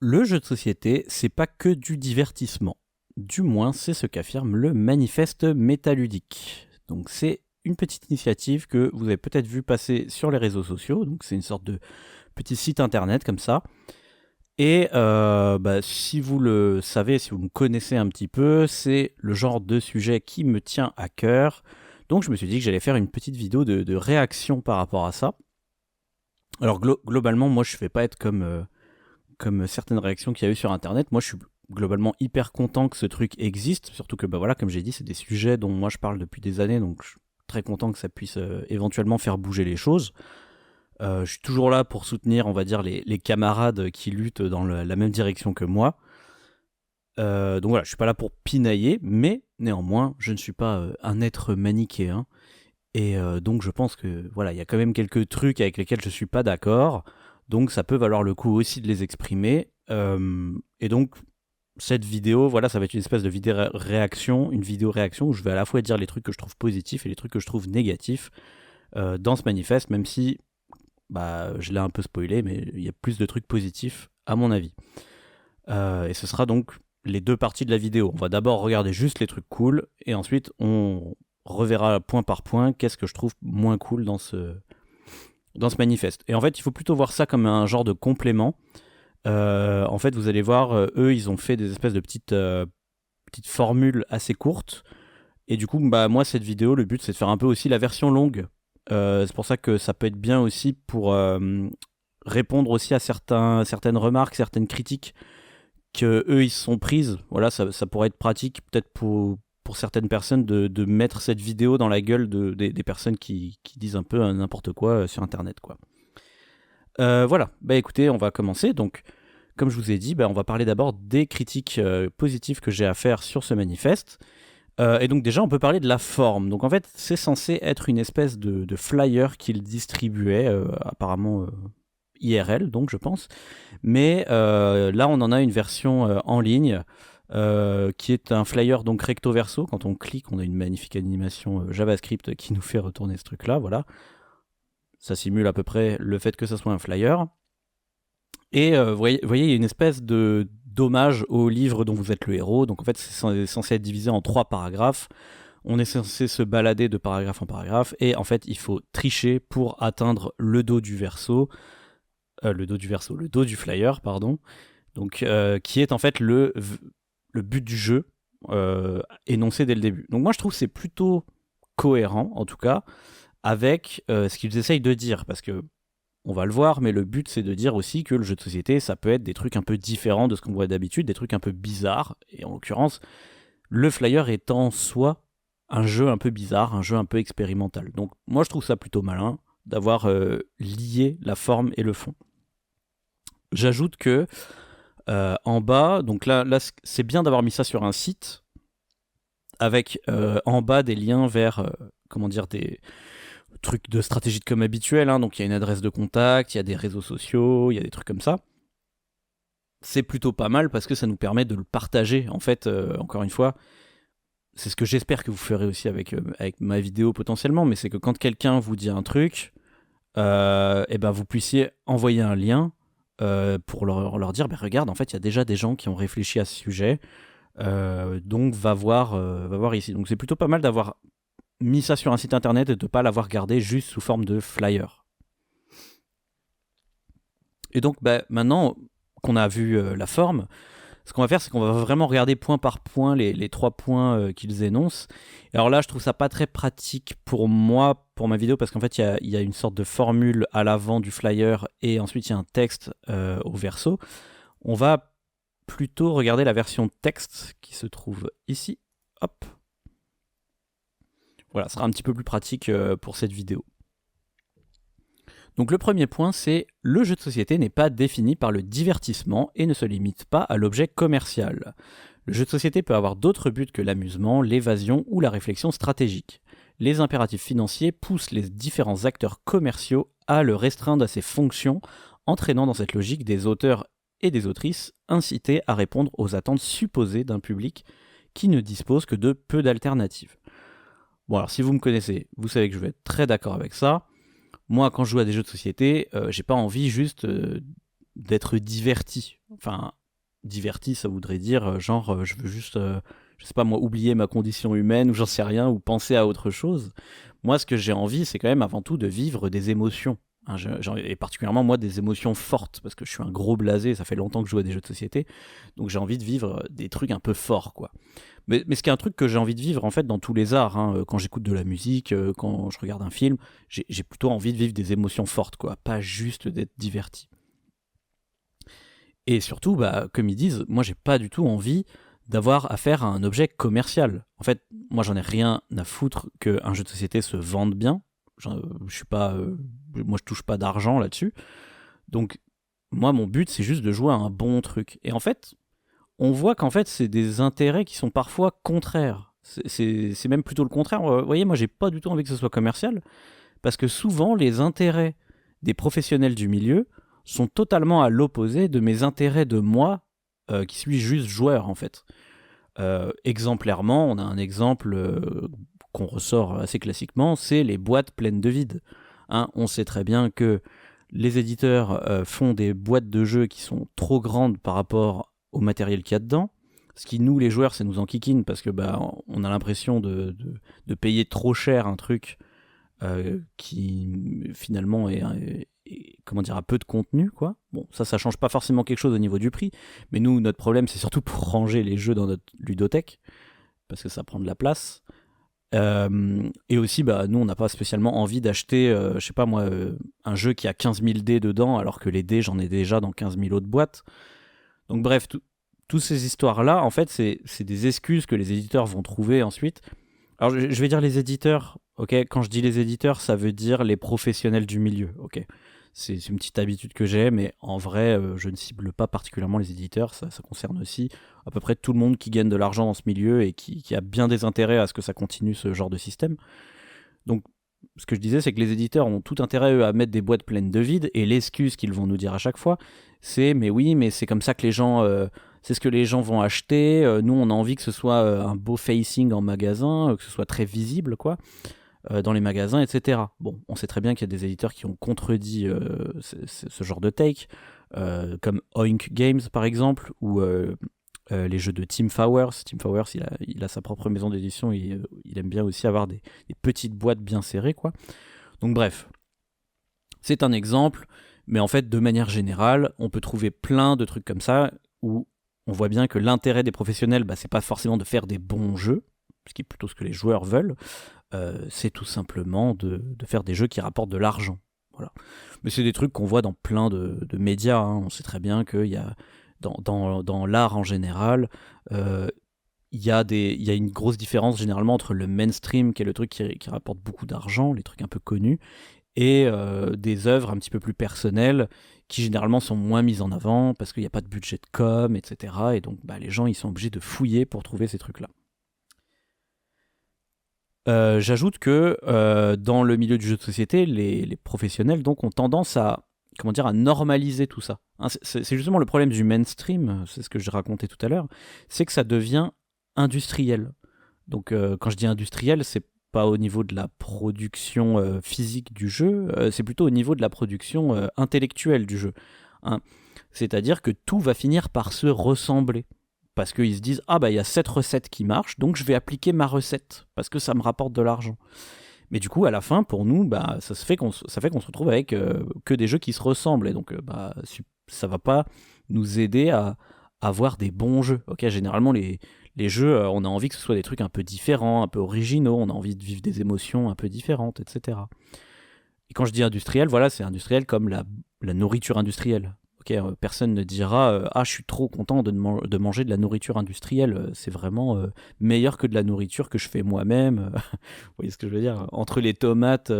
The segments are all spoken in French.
Le jeu de société, c'est pas que du divertissement. Du moins, c'est ce qu'affirme le manifeste métaludique. Donc c'est une petite initiative que vous avez peut-être vu passer sur les réseaux sociaux. Donc c'est une sorte de petit site internet comme ça. Et si vous le savez, si vous me connaissez un petit peu, c'est le genre de sujet qui me tient à cœur. Donc je me suis dit que j'allais faire une petite vidéo de réaction par rapport à ça. Alors globalement, moi je ne vais pas être comme certaines réactions qu'il y a eu sur internet. Moi je suis globalement hyper content que ce truc existe, surtout que voilà, comme j'ai dit, c'est des sujets dont moi je parle depuis des années, donc je suis très content que ça puisse éventuellement faire bouger les choses. Je suis toujours là pour soutenir, on va dire, les camarades qui luttent dans la même direction que moi. Donc voilà, je suis pas là pour pinailler, mais néanmoins, je ne suis pas un être manichéen. Et donc je pense que voilà, il y a quand même quelques trucs avec lesquels je suis pas d'accord. Donc ça peut valoir le coup aussi de les exprimer. Et donc cette vidéo, voilà, ça va être une espèce de vidéo réaction, une vidéo réaction où je vais à la fois dire les trucs que je trouve positifs et les trucs que je trouve négatifs dans ce manifeste, même si je l'ai un peu spoilé, mais il y a plus de trucs positifs à mon avis. Et ce sera donc les deux parties de la vidéo. On va d'abord regarder juste les trucs cool, et ensuite on reverra point par point qu'est-ce que je trouve moins cool dans ce manifeste. Et en fait, il faut plutôt voir ça comme un genre de complément. En fait, vous allez voir, eux, ils ont fait des espèces de petites formules assez courtes. Et du coup, moi, cette vidéo, le but, c'est de faire un peu aussi la version longue. C'est pour ça que ça peut être bien aussi pour répondre aussi à certaines remarques, certaines critiques que eux ils se sont prises. Voilà, ça pourrait être pratique peut-être pour certaines personnes de mettre cette vidéo dans la gueule des personnes qui disent un peu n'importe quoi sur internet, quoi. Voilà, écoutez, on va commencer. Donc, comme je vous ai dit, on va parler d'abord des critiques positives que j'ai à faire sur ce manifeste. Et donc déjà, on peut parler de la forme. Donc en fait, c'est censé être une espèce de flyer qu'il distribuait, apparemment IRL, donc je pense. Mais là, on en a une version en ligne qui est un flyer donc recto verso. Quand on clique, on a une magnifique animation JavaScript qui nous fait retourner ce truc-là. Voilà, ça simule à peu près le fait que ça soit un flyer. Et vous voyez, il y a une espèce de d'hommage au livre dont vous êtes le héros. Donc en fait, c'est censé être divisé en 3 paragraphes. On est censé se balader de paragraphe en paragraphe. Et en fait, il faut tricher pour atteindre le dos du verso. Le dos du flyer, pardon. Donc, qui est en fait le but du jeu énoncé dès le début. Donc moi, je trouve que c'est plutôt cohérent, en tout cas, avec ce qu'ils essayent de dire. Parce que on va le voir, mais le but c'est de dire aussi que le jeu de société, ça peut être des trucs un peu différents de ce qu'on voit d'habitude, des trucs un peu bizarres. Et en l'occurrence, le flyer est en soi un jeu un peu bizarre, un jeu un peu expérimental. Donc moi je trouve ça plutôt malin d'avoir lié la forme et le fond. J'ajoute que en bas, donc là c'est bien d'avoir mis ça sur un site avec en bas des liens vers des trucs de stratégie de com habituelle, hein. Donc il y a une adresse de contact, il y a des réseaux sociaux, il y a des trucs comme ça. C'est plutôt pas mal parce que ça nous permet de le partager. En fait, encore une fois, c'est ce que j'espère que vous ferez aussi avec ma vidéo potentiellement, mais c'est que quand quelqu'un vous dit un truc, vous puissiez envoyer un lien pour leur dire, regarde, en fait, il y a déjà des gens qui ont réfléchi à ce sujet, donc va voir ici. Donc c'est plutôt pas mal d'avoir mis ça sur un site internet et de ne pas l'avoir gardé juste sous forme de flyer. Et donc maintenant qu'on a vu la forme, ce qu'on va faire, c'est qu'on va vraiment regarder point par point les 3 points qu'ils énoncent. Et alors là, je trouve ça pas très pratique pour moi, pour ma vidéo, parce qu'en fait, il y a une sorte de formule à l'avant du flyer et ensuite il y a un texte au verso. On va plutôt regarder la version texte qui se trouve ici. Hop. Voilà, ce sera un petit peu plus pratique pour cette vidéo. Donc le premier point, c'est le jeu de société n'est pas défini par le divertissement et ne se limite pas à l'objet commercial. Le jeu de société peut avoir d'autres buts que l'amusement, l'évasion ou la réflexion stratégique. Les impératifs financiers poussent les différents acteurs commerciaux à le restreindre à ses fonctions, entraînant dans cette logique des auteurs et des autrices incités à répondre aux attentes supposées d'un public qui ne dispose que de peu d'alternatives. Bon, alors si vous me connaissez, vous savez que je vais être très d'accord avec ça. Moi, quand je joue à des jeux de société, j'ai pas envie juste d'être diverti. Enfin, diverti, ça voudrait dire genre je veux juste, je sais pas moi, oublier ma condition humaine ou j'en sais rien, ou penser à autre chose. Moi, ce que j'ai envie, c'est quand même avant tout de vivre des émotions. Hein, et particulièrement moi des émotions fortes, parce que je suis un gros blasé, ça fait longtemps que je joue à des jeux de société, donc j'ai envie de vivre des trucs un peu forts, quoi. Mais ce qui est un truc que j'ai envie de vivre en fait dans tous les arts, hein, quand j'écoute de la musique, quand je regarde un film, j'ai plutôt envie de vivre des émotions fortes, quoi, pas juste d'être diverti. Et surtout, bah, comme ils disent, moi j'ai pas du tout envie d'avoir affaire à un objet commercial. En fait, moi j'en ai rien à foutre qu'un jeu de société se vende bien. Je suis pas, moi je touche pas d'argent là-dessus. Donc moi mon but c'est juste de jouer à un bon truc. Et en fait, on voit qu'en fait c'est des intérêts qui sont parfois contraires. C'est même plutôt le contraire. Vous voyez, moi j'ai pas du tout envie que ce soit commercial, parce que souvent les intérêts des professionnels du milieu sont totalement à l'opposé de mes intérêts de moi, qui suis juste joueur en fait. Exemplairement, on a un exemple qu'on ressort assez classiquement, c'est les boîtes pleines de vide. Hein, on sait très bien que les éditeurs font des boîtes de jeux qui sont trop grandes par rapport au matériel qu'il y a dedans. Ce qui, nous, les joueurs, ça nous enquiquine parce que bah, on a l'impression de payer trop cher un truc qui finalement comment dire, a peu de contenu, quoi. Bon, ça change pas forcément quelque chose au niveau du prix, mais nous, notre problème, c'est surtout pour ranger les jeux dans notre ludothèque, parce que ça prend de la place. Et aussi, bah, nous, on n'a pas spécialement envie d'acheter, je sais pas moi, un jeu qui a 15 000 dés dedans, alors que les dés, j'en ai déjà dans 15 000 autres boîtes. Donc bref, toutes ces histoires-là, en fait, c'est des excuses que les éditeurs vont trouver ensuite. Alors, je vais dire les éditeurs, ok. Quand je dis les éditeurs, ça veut dire les professionnels du milieu, ok. C'est une petite habitude que j'ai, mais en vrai, je ne cible pas particulièrement les éditeurs. Ça concerne aussi à peu près tout le monde qui gagne de l'argent dans ce milieu et qui a bien des intérêts à ce que ça continue ce genre de système. Donc, ce que je disais, c'est que les éditeurs ont tout intérêt, eux, à mettre des boîtes pleines de vide, et l'excuse qu'ils vont nous dire à chaque fois, c'est mais oui, mais c'est comme ça que les gens, c'est ce que les gens vont acheter. Nous, on a envie que ce soit un beau facing en magasin, que ce soit très visible, quoi, dans les magasins, etc. Bon, on sait très bien qu'il y a des éditeurs qui ont contredit ce genre de take, comme Oink Games par exemple, ou les jeux de Tim Fowers. Tim Fowers, il a sa propre maison d'édition, et il aime bien aussi avoir des petites boîtes bien serrées, quoi. Donc bref, c'est un exemple, mais en fait, de manière générale, on peut trouver plein de trucs comme ça, où on voit bien que l'intérêt des professionnels, bah, c'est pas forcément de faire des bons jeux, ce qui est plutôt ce que les joueurs veulent, c'est tout simplement de faire des jeux qui rapportent de l'argent. Voilà. Mais c'est des trucs qu'on voit dans plein de médias, hein. On sait très bien qu'il y a dans l'art en général, il y a une grosse différence généralement entre le mainstream, qui est le truc qui rapporte beaucoup d'argent, les trucs un peu connus, et des œuvres un petit peu plus personnelles qui généralement sont moins mises en avant parce qu'il n'y a pas de budget de com, etc. Et donc bah, les gens ils sont obligés de fouiller pour trouver ces trucs-là. J'ajoute que dans le milieu du jeu de société, les professionnels donc ont tendance à normaliser tout ça. Hein, c'est justement le problème du mainstream, c'est ce que je racontais tout à l'heure, c'est que ça devient industriel. Donc quand je dis industriel, c'est pas au niveau de la production physique du jeu, c'est plutôt au niveau de la production intellectuelle du jeu. Hein. C'est-à-dire que tout va finir par se ressembler. Parce qu'ils se disent, ah bah il y a cette recette qui marche, donc je vais appliquer ma recette, parce que ça me rapporte de l'argent. Mais du coup, à la fin, pour nous, bah, ça fait qu'on se retrouve avec que des jeux qui se ressemblent. Et donc, bah, ça va pas nous aider à avoir des bons jeux. Ok, généralement, les jeux, on a envie que ce soit des trucs un peu différents, un peu originaux, on a envie de vivre des émotions un peu différentes, etc. Et quand je dis industriel, voilà, c'est industriel comme la nourriture industrielle. Okay, personne ne dira ah, je suis trop content de manger de la nourriture industrielle, c'est vraiment meilleur que de la nourriture que je fais moi-même. Vous voyez ce que je veux dire? Entre les tomates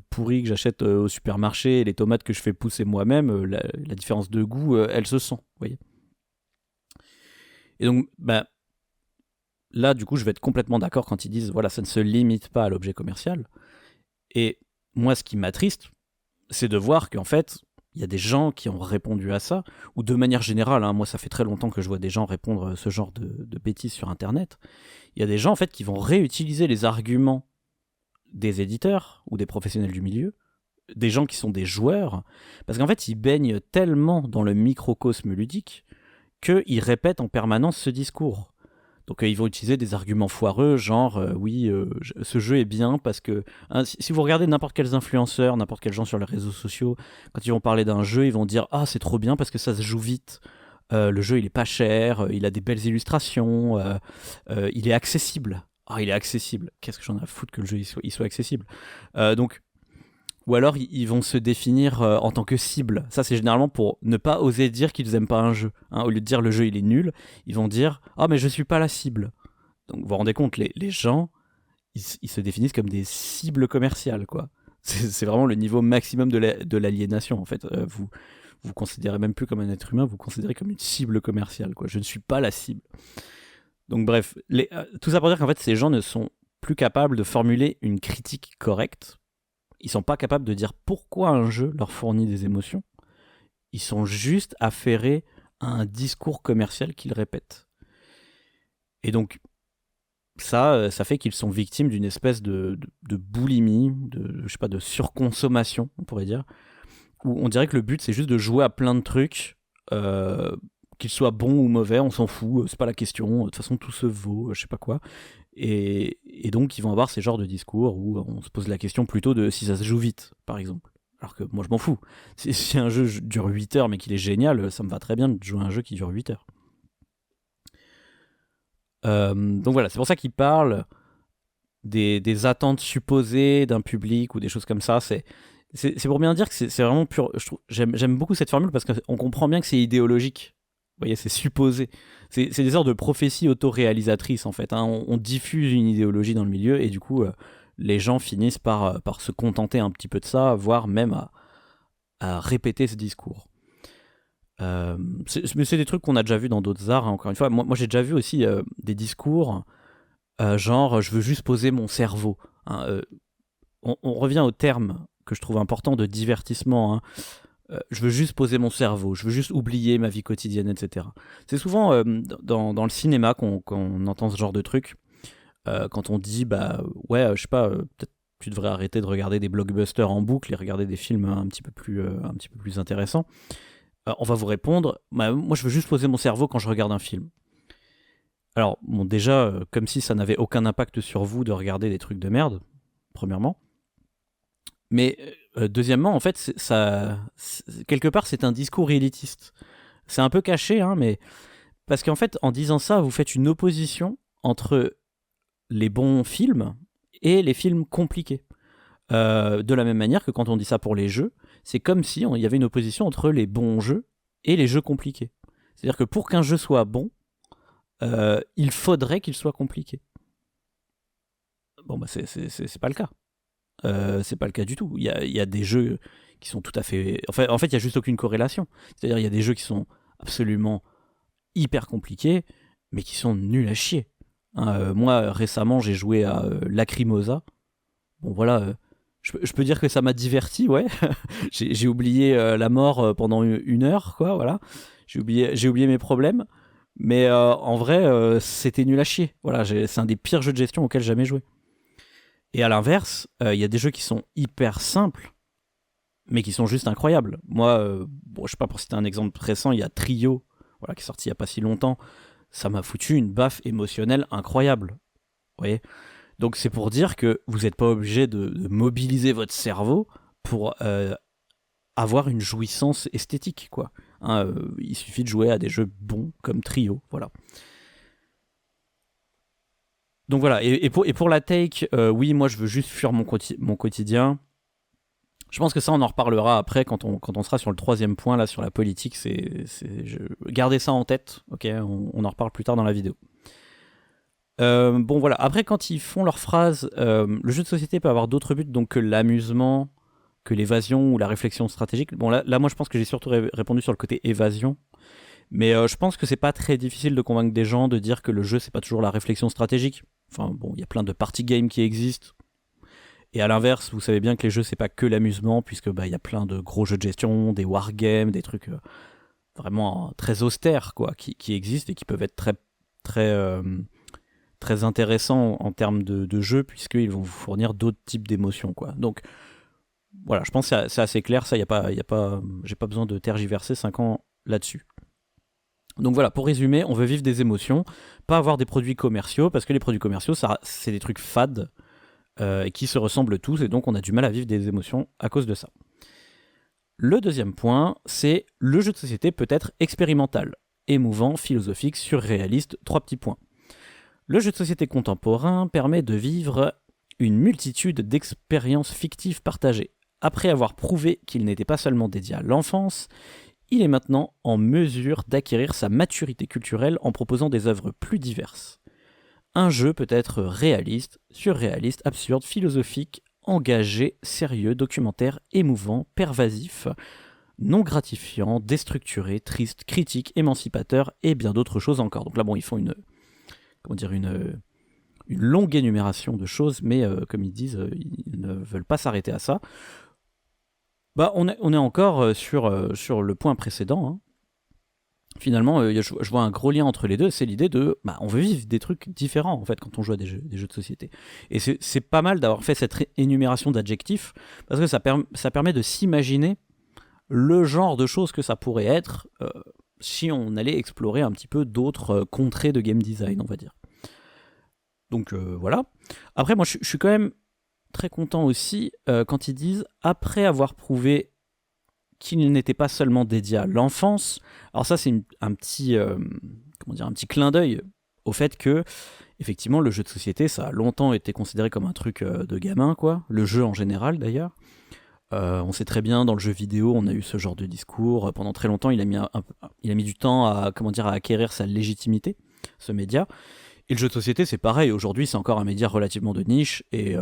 pourries que j'achète au supermarché et les tomates que je fais pousser moi-même, la différence de goût, elle se sent. Vous voyez? Et donc, bah, là, du coup, je vais être complètement d'accord quand ils disent voilà, ça ne se limite pas à l'objet commercial. Et moi, ce qui m'attriste, c'est de voir qu'en fait, il y a des gens qui ont répondu à ça, ou de manière générale, hein, moi ça fait très longtemps que je vois des gens répondre à ce genre de bêtises sur Internet. Il y a des gens en fait qui vont réutiliser les arguments des éditeurs ou des professionnels du milieu des gens qui sont des joueurs, parce qu'en fait, ils baignent tellement dans le microcosme ludique qu'ils répètent en permanence ce discours. Donc ils vont utiliser des arguments foireux, genre oui, ce jeu est bien parce que si vous regardez n'importe quels influenceurs, n'importe quels gens sur les réseaux sociaux, quand ils vont parler d'un jeu, ils vont dire ah c'est trop bien parce que ça se joue vite. Le jeu il est pas cher, il a des belles illustrations, il est accessible. Ah il est accessible. Qu'est-ce que j'en ai à foutre que le jeu il soit accessible. Donc ou alors ils vont se définir en tant que cible. Ça c'est généralement pour ne pas oser dire qu'ils aiment pas un jeu. Au lieu de dire le jeu il est nul, ils vont dire ah mais je suis pas la cible. Donc vous vous rendez compte, les gens ils se définissent comme des cibles commerciales quoi. C'est vraiment le niveau maximum de l'aliénation en fait. Vous considérez même plus comme un être humain, vous considérez comme une cible commerciale quoi. Je ne suis pas la cible. Donc bref, tout ça pour dire qu'en fait ces gens ne sont plus capables de formuler une critique correcte. Ils sont pas capables de dire pourquoi un jeu leur fournit des émotions. Ils sont juste affairés à un discours commercial qu'ils répètent. Et donc, ça fait qu'ils sont victimes d'une espèce de boulimie, je sais pas, de surconsommation, on pourrait dire, où on dirait que le but, c'est juste de jouer à plein de trucs, qu'ils soient bons ou mauvais, on s'en fout, c'est pas la question, de toute façon, tout se vaut, je sais pas quoi. Et donc, ils vont avoir ces genres de discours où on se pose la question plutôt de si ça se joue vite, par exemple. Alors que moi, je m'en fous. Si un jeu dure 8 heures mais qu'il est génial, ça me va très bien de jouer à un jeu qui dure 8 heures. Donc voilà, c'est pour ça qu'ils parlent des attentes supposées d'un public ou des choses comme ça. C'est pour bien dire que c'est vraiment pur. J'aime beaucoup cette formule parce qu'on comprend bien que c'est idéologique. Vous voyez, c'est supposé. C'est des sortes de prophéties autoréalisatrices en fait. On diffuse une idéologie dans le milieu et du coup, les gens finissent par se contenter un petit peu de ça, voire même à répéter ce discours. Mais c'est des trucs qu'on a déjà vu dans d'autres arts, encore une fois. Moi j'ai déjà vu aussi des discours genre je veux juste poser mon cerveau. On revient au terme que je trouve important de divertissement. Je veux juste poser mon cerveau, je veux juste oublier ma vie quotidienne, etc. C'est souvent dans le cinéma qu'on entend ce genre de truc. Quand on dit, bah ouais, je sais pas, peut-être tu devrais arrêter de regarder des blockbusters en boucle et regarder des films un petit peu plus intéressants. On va vous répondre, bah, moi je veux juste poser mon cerveau quand je regarde un film. Alors, bon, déjà, comme si ça n'avait aucun impact sur vous de regarder des trucs de merde, premièrement. Mais deuxièmement, en fait, quelque part, c'est un discours élitiste. C'est un peu caché, hein, mais parce qu'en fait, en disant ça, vous faites une opposition entre les bons films et les films compliqués. De la même manière que quand on dit ça pour les jeux, c'est comme si il y avait une opposition entre les bons jeux et les jeux compliqués. C'est-à-dire que pour qu'un jeu soit bon, il faudrait qu'il soit compliqué. Bon, bah c'est pas le cas. C'est pas le cas du tout. Il y a des jeux qui sont tout à fait. En fait, il y a juste aucune corrélation. C'est-à-dire, il y a des jeux qui sont absolument hyper compliqués, mais qui sont nuls à chier. Moi, récemment, j'ai joué à Lacrimosa. Bon, voilà. Je peux dire que ça m'a diverti, ouais. J'ai oublié la mort pendant une heure, quoi, voilà. J'ai oublié mes problèmes. Mais en vrai, c'était nul à chier. Voilà, c'est un des pires jeux de gestion auxquels j'ai jamais joué. Et à l'inverse, il y a des jeux qui sont hyper simples, mais qui sont juste incroyables. Moi, bon, je sais pas, pour citer un exemple récent, il y a Trio, voilà, qui est sorti il y a pas si longtemps. Ça m'a foutu une baffe émotionnelle incroyable. Vous voyez ? Donc c'est pour dire que vous n'êtes pas obligé de mobiliser votre cerveau pour avoir une jouissance esthétique, quoi. Il suffit de jouer à des jeux bons comme Trio, voilà. Donc voilà, et pour la take, oui, moi je veux juste fuir mon quotidien. Je pense que ça, on en reparlera après quand on sera sur le troisième point, là, sur la politique. Gardez ça en tête, ok, on en reparle plus tard dans la vidéo. Bon voilà, après quand ils font leurs phrases, le jeu de société peut avoir d'autres buts donc que l'amusement, que l'évasion ou la réflexion stratégique. Bon là moi je pense que j'ai surtout répondu sur le côté évasion, mais je pense que c'est pas très difficile de convaincre des gens de dire que le jeu c'est pas toujours la réflexion stratégique. Enfin bon, il y a plein de party games qui existent. Et à l'inverse, vous savez bien que les jeux c'est pas que l'amusement, puisque bah il y a plein de gros jeux de gestion, des wargames, des trucs vraiment très austères quoi, qui existent et qui peuvent être très intéressants en termes de jeu, puisqu'ils vont vous fournir d'autres types d'émotions quoi. Donc Voilà, je pense que c'est assez clair, ça, j'ai pas besoin de tergiverser 5 ans là-dessus. Donc voilà, pour résumer, on veut vivre des émotions, pas avoir des produits commerciaux, parce que les produits commerciaux, c'est des trucs fades, et qui se ressemblent tous, et donc on a du mal à vivre des émotions à cause de ça. Le deuxième point, c'est le jeu de société peut être expérimental, émouvant, philosophique, surréaliste, 3 petits points. Le jeu de société contemporain permet de vivre une multitude d'expériences fictives partagées. Après avoir prouvé qu'il n'était pas seulement dédié à l'enfance, il est maintenant en mesure d'acquérir sa maturité culturelle en proposant des œuvres plus diverses. Un jeu peut être réaliste, surréaliste, absurde, philosophique, engagé, sérieux, documentaire, émouvant, pervasif, non gratifiant, déstructuré, triste, critique, émancipateur et bien d'autres choses encore. Donc là, bon, ils font une longue énumération de choses, mais comme ils disent, ils ne veulent pas s'arrêter à ça. Bah, on est encore sur le point précédent. Hein. Finalement, je vois un gros lien entre les deux, c'est l'idée de, on veut vivre des trucs différents en fait quand on joue à des jeux de société. Et c'est pas mal d'avoir fait cette énumération d'adjectifs, parce que ça permet de s'imaginer le genre de choses que ça pourrait être si on allait explorer un petit peu d'autres contrées de game design, on va dire. Donc voilà. Après, moi je suis quand même très content aussi quand ils disent, après avoir prouvé qu'il n'était pas seulement dédié à l'enfance. Alors ça, c'est un petit clin d'œil au fait que, effectivement, le jeu de société, ça a longtemps été considéré comme un truc de gamin, quoi. Le jeu en général, d'ailleurs. On sait très bien, dans le jeu vidéo, on a eu ce genre de discours. Pendant très longtemps, il a mis du temps à acquérir sa légitimité, ce média. Et le jeu de société, c'est pareil. Aujourd'hui, c'est encore un média relativement de niche, et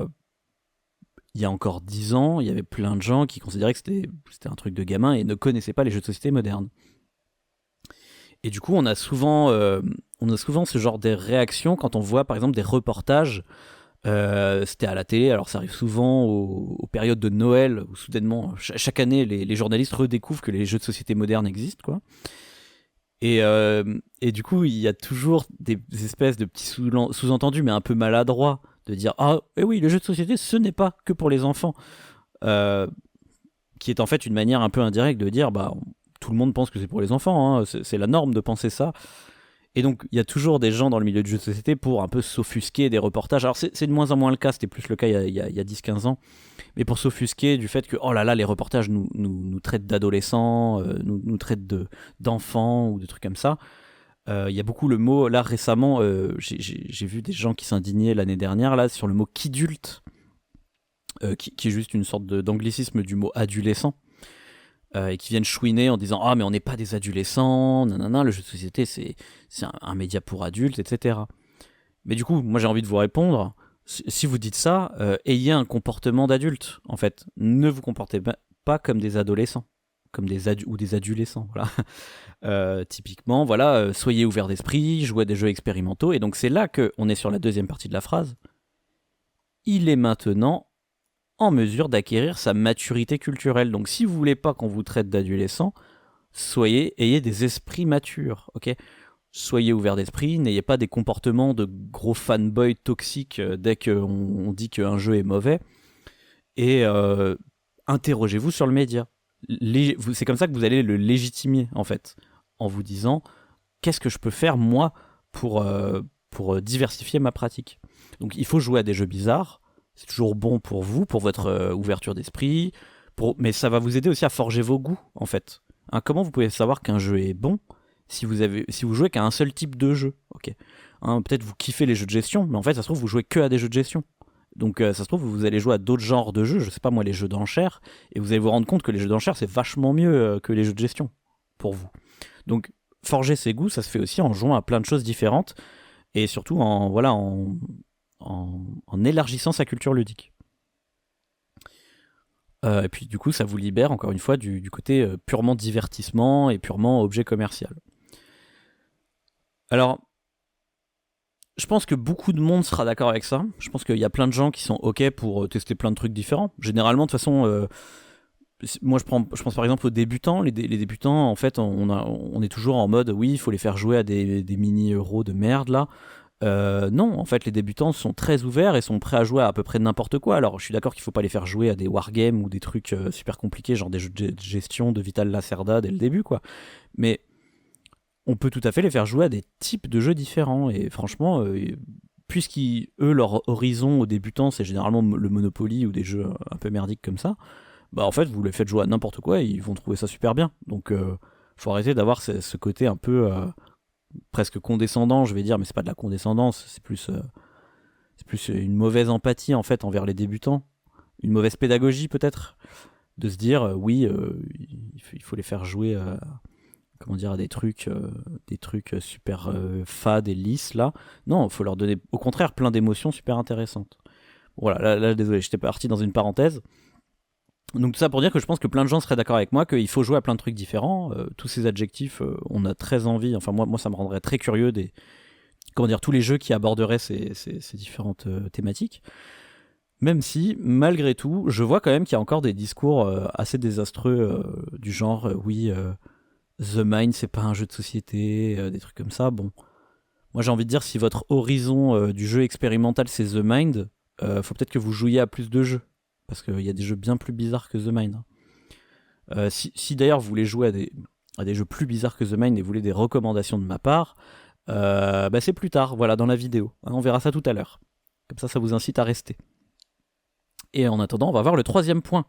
il y a encore 10 ans, il y avait plein de gens qui considéraient que c'était un truc de gamin et ne connaissaient pas les jeux de société modernes. Et du coup, on a souvent ce genre de réactions quand on voit par exemple des reportages. C'était à la télé, alors ça arrive souvent aux périodes de Noël où soudainement, chaque année, les journalistes redécouvrent que les jeux de société modernes existent, quoi. Et du coup, il y a toujours des espèces de petits sous-entendus, mais un peu maladroits, de dire ah oui, le jeu de société ce n'est pas que pour les enfants, qui est en fait une manière un peu indirecte de dire tout le monde pense que c'est pour les enfants, hein, c'est la norme de penser ça. Et donc il y a toujours des gens dans le milieu du jeu de société pour un peu s'offusquer des reportages. Alors c'est de moins en moins le cas, c'était plus le cas il y a 10-15 ans, mais pour s'offusquer du fait que oh là là, les reportages nous traitent d'adolescents, nous traitent d'enfants ou de trucs comme ça. Il y a beaucoup le mot, là récemment, j'ai vu des gens qui s'indignaient l'année dernière là, sur le mot kidulte, qui est juste une sorte d'anglicisme du mot adolescent, et qui viennent chouiner en disant « Ah, mais on n'est pas des adolescents, nanana, le jeu de société c'est un média pour adultes, etc. » Mais du coup, moi j'ai envie de vous répondre, si vous dites ça, ayez un comportement d'adulte, en fait. Ne vous comportez pas comme des adolescents. Comme ou des adolescents, voilà. Typiquement, voilà, soyez ouverts d'esprit, jouez à des jeux expérimentaux, et donc c'est là qu'on est sur la deuxième partie de la phrase. Il est maintenant en mesure d'acquérir sa maturité culturelle. Donc si vous voulez pas qu'on vous traite d'adolescent, ayez des esprits matures, ok ? Soyez ouverts d'esprit, n'ayez pas des comportements de gros fanboy toxiques dès qu'on dit qu'un jeu est mauvais, et interrogez-vous sur le média. C'est comme ça que vous allez le légitimer, en fait, en vous disant qu'est-ce que je peux faire moi pour diversifier ma pratique. Donc il faut jouer à des jeux bizarres, c'est toujours bon pour vous, pour votre ouverture d'esprit, mais ça va vous aider aussi à forger vos goûts, en fait. Hein, comment vous pouvez savoir qu'un jeu est bon si vous jouez qu'à un seul type de jeu, ok. Hein, peut-être vous kiffez les jeux de gestion, mais en fait ça se trouve vous jouez que à des jeux de gestion. Donc ça se trouve vous allez jouer à d'autres genres de jeux, je sais pas moi, les jeux d'enchères, et vous allez vous rendre compte que les jeux d'enchères c'est vachement mieux que les jeux de gestion pour vous. Donc forger ses goûts, ça se fait aussi en jouant à plein de choses différentes, et surtout en élargissant sa culture ludique. Et puis du coup ça vous libère encore une fois du côté purement divertissement et purement objet commercial. Alors je pense que beaucoup de monde sera d'accord avec ça. Je pense qu'il y a plein de gens qui sont ok pour tester plein de trucs différents. Généralement, de toute façon, moi je pense par exemple aux débutants. Les débutants, en fait, on est toujours en mode oui, il faut les faire jouer à des mini-euros de merde là. Non, en fait, les débutants sont très ouverts et sont prêts à jouer à peu près n'importe quoi. Alors, je suis d'accord qu'il faut pas les faire jouer à des wargames ou des trucs super compliqués, genre des jeux de gestion de Vital Lacerda dès le début, quoi. Mais on peut tout à fait les faire jouer à des types de jeux différents. Et franchement, puisqu'eux, leur horizon aux débutants, c'est généralement le Monopoly ou des jeux un peu merdiques comme ça, bah en fait, vous les faites jouer à n'importe quoi et ils vont trouver ça super bien. Donc, faut arrêter d'avoir ce côté un peu presque condescendant, je vais dire, mais c'est pas de la condescendance, c'est plus une mauvaise empathie en fait envers les débutants, une mauvaise pédagogie peut-être, de se dire oui, il faut les faire jouer comment dire, à des trucs super fades et lisses là. Non, il faut leur donner au contraire plein d'émotions super intéressantes. Voilà, là désolé, j'étais parti dans une parenthèse. Donc tout ça pour dire que je pense que plein de gens seraient d'accord avec moi qu'il faut jouer à plein de trucs différents. Tous ces adjectifs, on a très envie. Enfin moi ça me rendrait très curieux tous les jeux qui aborderaient ces différentes thématiques. Même si, malgré tout, je vois quand même qu'il y a encore des discours assez désastreux du genre oui, The Mind c'est pas un jeu de société, des trucs comme ça. Bon, moi j'ai envie de dire si votre horizon du jeu expérimental c'est The Mind, faut peut-être que vous jouiez à plus de jeux. Parce qu'il y a des jeux bien plus bizarres que The Mind. Si d'ailleurs vous voulez jouer à des jeux plus bizarres que The Mind et vous voulez des recommandations de ma part, c'est plus tard, voilà, dans la vidéo. On verra ça tout à l'heure. Comme ça vous incite à rester. Et en attendant, on va voir le troisième point.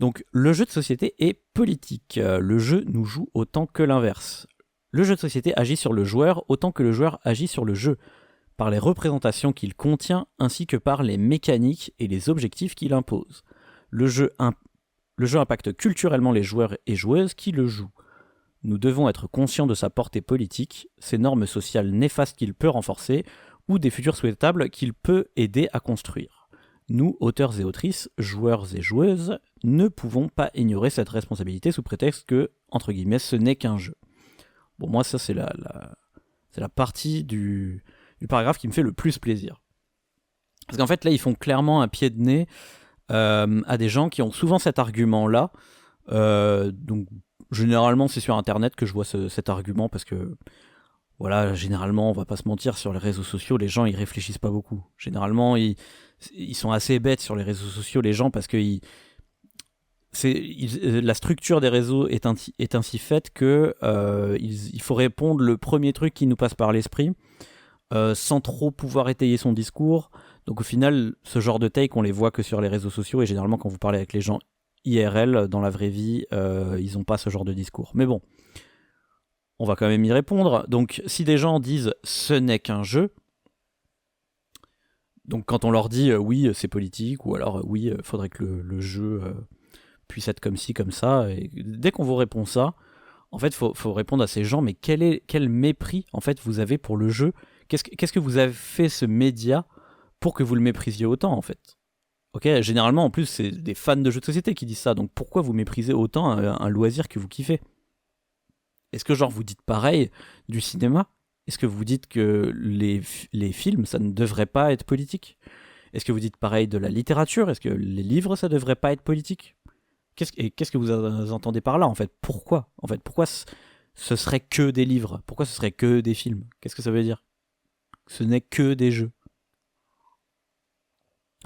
Donc, le jeu de société est politique. Le jeu nous joue autant que l'inverse. Le jeu de société agit sur le joueur autant que le joueur agit sur le jeu, par les représentations qu'il contient ainsi que par les mécaniques et les objectifs qu'il impose. Le jeu impacte culturellement les joueurs et joueuses qui le jouent. Nous devons être conscients de sa portée politique, ses normes sociales néfastes qu'il peut renforcer, ou des futurs souhaitables qu'il peut aider à construire. Nous, auteurs et autrices, joueurs et joueuses, ne pouvons pas ignorer cette responsabilité sous prétexte que, entre guillemets, ce n'est qu'un jeu. Bon, moi, ça, c'est la partie du paragraphe qui me fait le plus plaisir. Parce qu'en fait, là, ils font clairement un pied de nez à des gens qui ont souvent cet argument-là. Donc, généralement, c'est sur Internet que je vois cet argument, parce que, voilà, généralement, on va pas se mentir, sur les réseaux sociaux, les gens, ils réfléchissent pas beaucoup. Généralement, ils sont assez bêtes sur les réseaux sociaux, les gens, parce que la structure des réseaux est ainsi faite que il faut répondre le premier truc qui nous passe par l'esprit, sans trop pouvoir étayer son discours. Donc au final, ce genre de take, on les voit que sur les réseaux sociaux, et généralement quand vous parlez avec les gens IRL, dans la vraie vie, ils n'ont pas ce genre de discours. Mais bon, on va quand même y répondre. Donc si des gens disent « ce n'est qu'un jeu », donc quand on leur dit oui, c'est politique, ou alors oui, faudrait que le jeu puisse être comme ci, comme ça, et dès qu'on vous répond ça, en fait, faut répondre à ces gens, mais quel mépris, en fait, vous avez pour le jeu. Qu'est-ce que vous avez fait, ce média, pour que vous le méprisiez autant, en fait? Ok, généralement, en plus, c'est des fans de jeux de société qui disent ça, donc pourquoi vous méprisez autant un loisir que vous kiffez? Est-ce que, genre, vous dites pareil du cinéma? Est-ce que vous dites que les films, ça ne devrait pas être politique? Est-ce que vous dites pareil de la littérature? Est-ce que les livres, ça devrait pas être politique? Qu'est-ce que vous entendez par là, en fait? Pourquoi? En fait, pourquoi ce serait que des livres? Pourquoi ce serait que des films? Qu'est-ce que ça veut dire? Ce n'est que des jeux.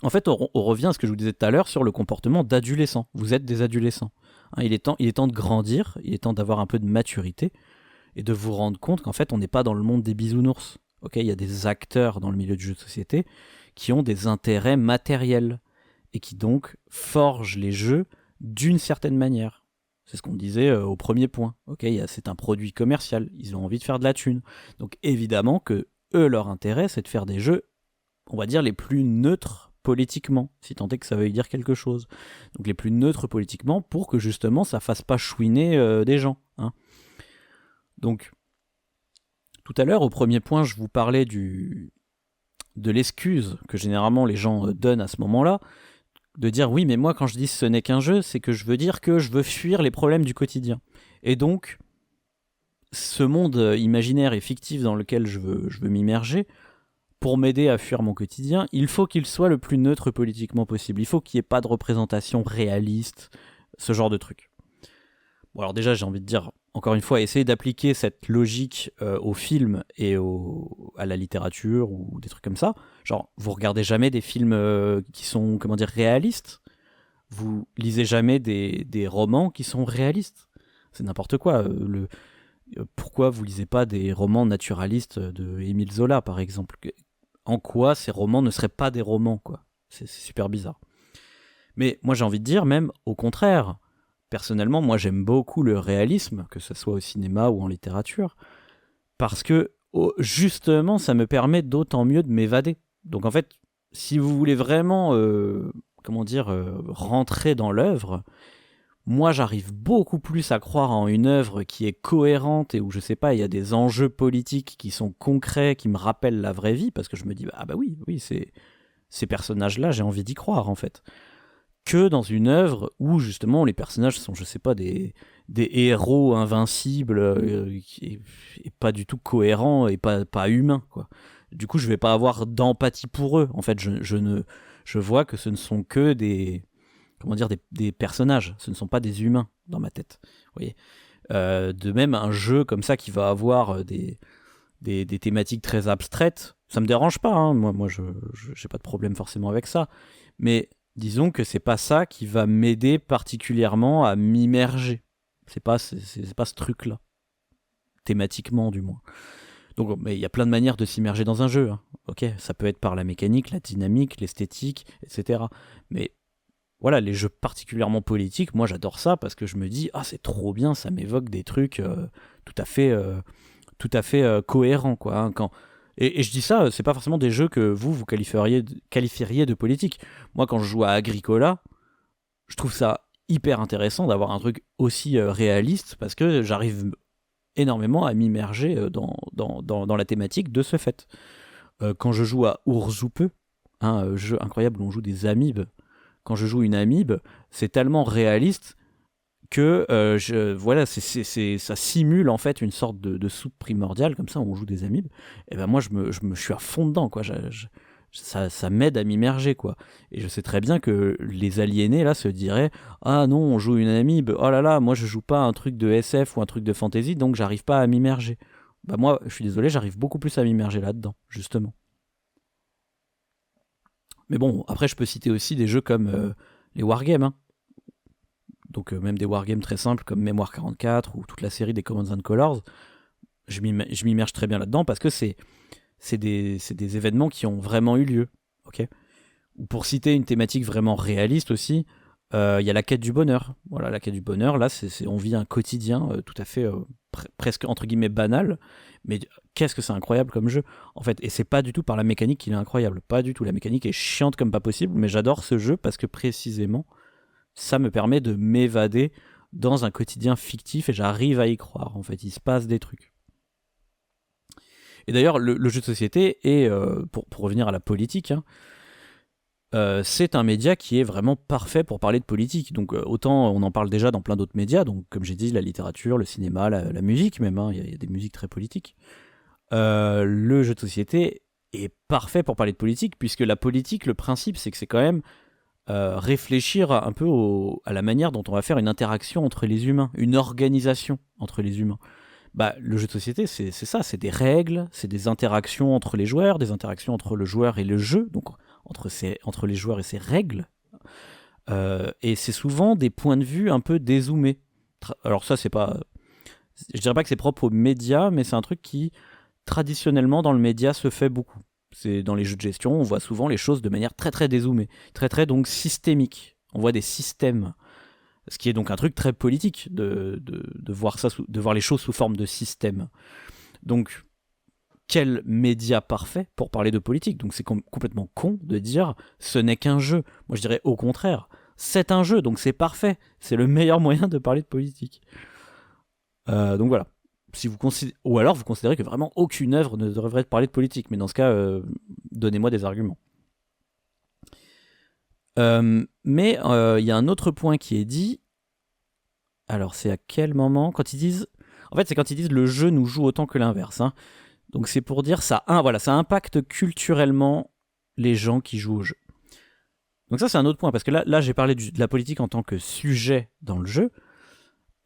En fait, on revient à ce que je vous disais tout à l'heure sur le comportement d'adolescents. Vous êtes des adolescents. Hein, il est temps de grandir, il est temps d'avoir un peu de maturité et de vous rendre compte qu'en fait, on n'est pas dans le monde des bisounours. Okay, il y a des acteurs dans le milieu du jeu de société qui ont des intérêts matériels et qui donc forgent les jeux d'une certaine manière. C'est ce qu'on disait au premier point. Okay, c'est un produit commercial, ils ont envie de faire de la thune. Donc évidemment que eux, leur intérêt, c'est de faire des jeux, on va dire, les plus neutres politiquement, si tant est que ça veuille dire quelque chose. Donc les plus neutres politiquement, pour que justement ça fasse pas chouiner des gens. Hein. Donc, tout à l'heure, au premier point, je vous parlais de l'excuse que généralement les gens donnent à ce moment-là, de dire oui, mais moi quand je dis ce n'est qu'un jeu, c'est que je veux dire que je veux fuir les problèmes du quotidien. Et donc, ce monde imaginaire et fictif dans lequel je veux m'immerger, pour m'aider à fuir mon quotidien, il faut qu'il soit le plus neutre politiquement possible. Il faut qu'il n'y ait pas de représentation réaliste, ce genre de truc. Bon, alors déjà, j'ai envie de dire, encore une fois, essayer d'appliquer cette logique au film et à la littérature ou des trucs comme ça. Genre, vous regardez jamais des films qui sont, comment dire, réalistes. Vous lisez jamais des romans qui sont réalistes. C'est n'importe quoi. Pourquoi vous lisez pas des romans naturalistes de Émile Zola, par exemple? En quoi ces romans ne seraient pas des romans, quoi? C'est super bizarre. Mais moi, j'ai envie de dire, même au contraire, personnellement, moi, j'aime beaucoup le réalisme, que ce soit au cinéma ou en littérature, parce que, justement, ça me permet d'autant mieux de m'évader. Donc, en fait, si vous voulez vraiment, rentrer dans l'œuvre, moi, j'arrive beaucoup plus à croire en une œuvre qui est cohérente et où, je sais pas, il y a des enjeux politiques qui sont concrets, qui me rappellent la vraie vie, parce que je me dis, ah bah oui, ces personnages-là, j'ai envie d'y croire, en fait. Que dans une œuvre où, justement, les personnages sont, je sais pas, des héros invincibles et pas du tout cohérents et pas humains, quoi. Du coup, je vais pas avoir d'empathie pour eux. En fait, je vois que ce ne sont que des personnages, ce ne sont pas des humains dans ma tête. Vous voyez. De même, un jeu comme ça qui va avoir des thématiques très abstraites, ça me dérange pas, hein. Moi je j'ai pas de problème forcément avec ça. Mais disons que c'est pas ça qui va m'aider particulièrement à m'immerger. C'est pas ce truc-là. Thématiquement, du moins. Donc, mais il y a plein de manières de s'immerger dans un jeu, hein. Ok, ça peut être par la mécanique, la dynamique, l'esthétique, etc. Mais voilà, les jeux particulièrement politiques, moi j'adore ça parce que je me dis, ah c'est trop bien, ça m'évoque des trucs tout à fait, cohérents, quoi, hein, et je dis ça, c'est pas forcément des jeux que vous qualifieriez de politique. Moi, quand je joue à Agricola, je trouve ça hyper intéressant d'avoir un truc aussi réaliste parce que j'arrive énormément à m'immerger dans la thématique de ce fait. Quand je joue à Urzoupe, un jeu incroyable où on joue des amibes, quand je joue une amibe, c'est tellement réaliste que ça simule en fait une sorte de soupe primordiale, comme ça on joue des amibes. Et ben moi je suis à fond dedans, quoi. Ça m'aide à m'immerger, quoi. Et je sais très bien que les aliénés là se diraient, ah non, on joue une amibe, oh là là, moi je joue pas un truc de SF ou un truc de fantasy, donc j'arrive pas à m'immerger. Bah moi je suis désolé, j'arrive beaucoup plus à m'immerger là-dedans, justement. Mais bon, après je peux citer aussi des jeux comme les wargames, hein. Donc même des wargames très simples comme Mémoire 44 ou toute la série des Commands and Colors, je m'immerge très bien là-dedans parce que c'est des événements qui ont vraiment eu lieu. Ok. Ou pour citer une thématique vraiment réaliste aussi, il y a la quête du bonheur. Voilà, la quête du bonheur, là, on vit un quotidien tout à fait presque entre guillemets banal, mais qu'est-ce que c'est incroyable comme jeu, en fait. Et c'est pas du tout par la mécanique qu'il est incroyable, pas du tout. La mécanique est chiante comme pas possible, mais j'adore ce jeu parce que précisément, ça me permet de m'évader dans un quotidien fictif et j'arrive à y croire. En fait, il se passe des trucs. Et d'ailleurs, le jeu de société est, pour revenir à la politique, hein, c'est un média qui est vraiment parfait pour parler de politique. Donc autant on en parle déjà dans plein d'autres médias, donc comme j'ai dit, la littérature, le cinéma, la musique même, hein, y a des musiques très politiques. Le jeu de société est parfait pour parler de politique, puisque la politique, le principe, c'est que c'est quand même réfléchir un peu à la manière dont on va faire une interaction entre les humains, une organisation entre les humains. Bah, le jeu de société, c'est ça, c'est des règles, c'est des interactions entre les joueurs, des interactions entre le joueur et le jeu, donc entre les joueurs et ses règles. Et c'est souvent des points de vue un peu dézoomés. Alors ça, c'est pas... Je dirais pas que c'est propre aux médias, mais c'est un truc qui, traditionnellement, dans le média, se fait beaucoup. C'est dans les jeux de gestion, on voit souvent les choses de manière très très dézoomée, très très donc systémique. On voit des systèmes, ce qui est donc un truc très politique de voir ça, de voir les choses sous forme de système. Donc, quel média parfait pour parler de politique? Donc c'est complètement con de dire ce n'est qu'un jeu. Moi je dirais au contraire, c'est un jeu, donc c'est parfait. C'est le meilleur moyen de parler de politique. Donc voilà. Si vous ou alors vous considérez que vraiment aucune œuvre ne devrait parler de politique, mais dans ce cas, donnez-moi des arguments. Mais il y a un autre point qui est dit. Alors c'est à quel moment? Quand ils disent... En fait c'est quand ils disent le jeu nous joue autant que l'inverse, hein. Donc c'est pour dire ça impacte culturellement les gens qui jouent au jeu. Donc ça c'est un autre point, parce que là j'ai parlé de la politique en tant que sujet dans le jeu.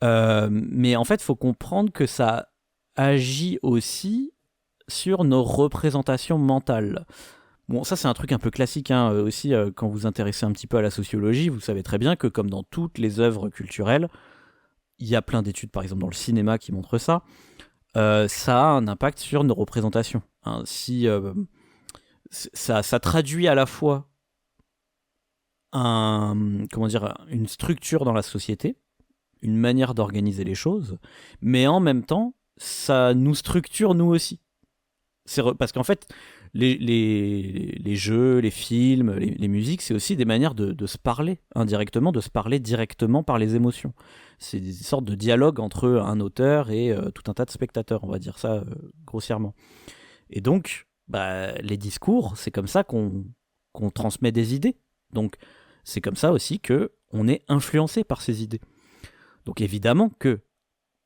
Mais en fait, il faut comprendre que ça agit aussi sur nos représentations mentales. Bon, ça c'est un truc un peu classique hein, aussi, quand vous vous intéressez un petit peu à la sociologie, vous savez très bien que comme dans toutes les œuvres culturelles, il y a plein d'études par exemple dans le cinéma qui montrent ça, ça a un impact sur nos représentations. Hein. Si ça traduit à la fois une structure dans la société, une manière d'organiser les choses, mais en même temps, ça nous structure nous aussi. Parce qu'en fait, les jeux, les films, les musiques, c'est aussi des manières de se parler indirectement, de se parler directement par les émotions. C'est des sortes de dialogues entre un auteur et tout un tas de spectateurs, on va dire ça grossièrement. Et donc, les discours, c'est comme ça qu'on transmet des idées. Donc, c'est comme ça aussi qu'on est influencé par ces idées. Donc évidemment que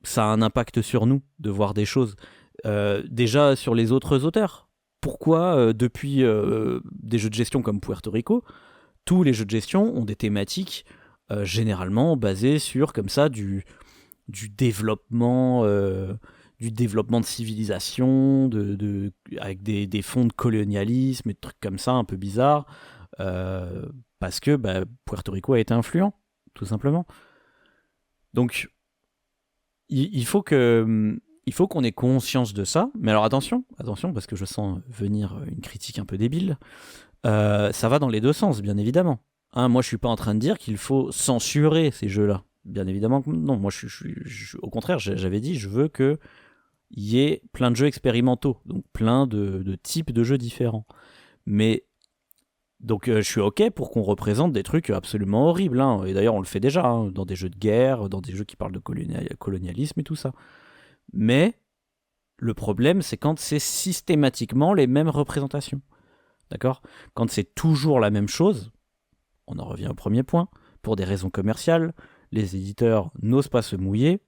ça a un impact sur nous de voir des choses. Déjà sur les autres auteurs. Pourquoi depuis des jeux de gestion comme Puerto Rico, tous les jeux de gestion ont des thématiques généralement basées sur comme ça du développement de civilisation, avec des fonds de colonialisme et de trucs comme ça un peu bizarres, parce que Puerto Rico a été influent, tout simplement. Donc il faut qu'on ait conscience de ça, mais alors attention, parce que je sens venir une critique un peu débile, ça va dans les deux sens, bien évidemment. Hein, moi, je suis pas en train de dire qu'il faut censurer ces jeux-là. Bien évidemment que non. Moi, au contraire, j'avais dit, je veux qu'il y ait plein de jeux expérimentaux, donc plein de types de jeux différents. Mais donc je suis ok pour qu'on représente des trucs absolument horribles. Hein. Et d'ailleurs, on le fait déjà hein, dans des jeux de guerre, dans des jeux qui parlent de colonialisme et tout ça. Mais le problème, c'est quand c'est systématiquement les mêmes représentations. D'accord ? Quand c'est toujours la même chose, on en revient au premier point, pour des raisons commerciales, les éditeurs n'osent pas se mouiller.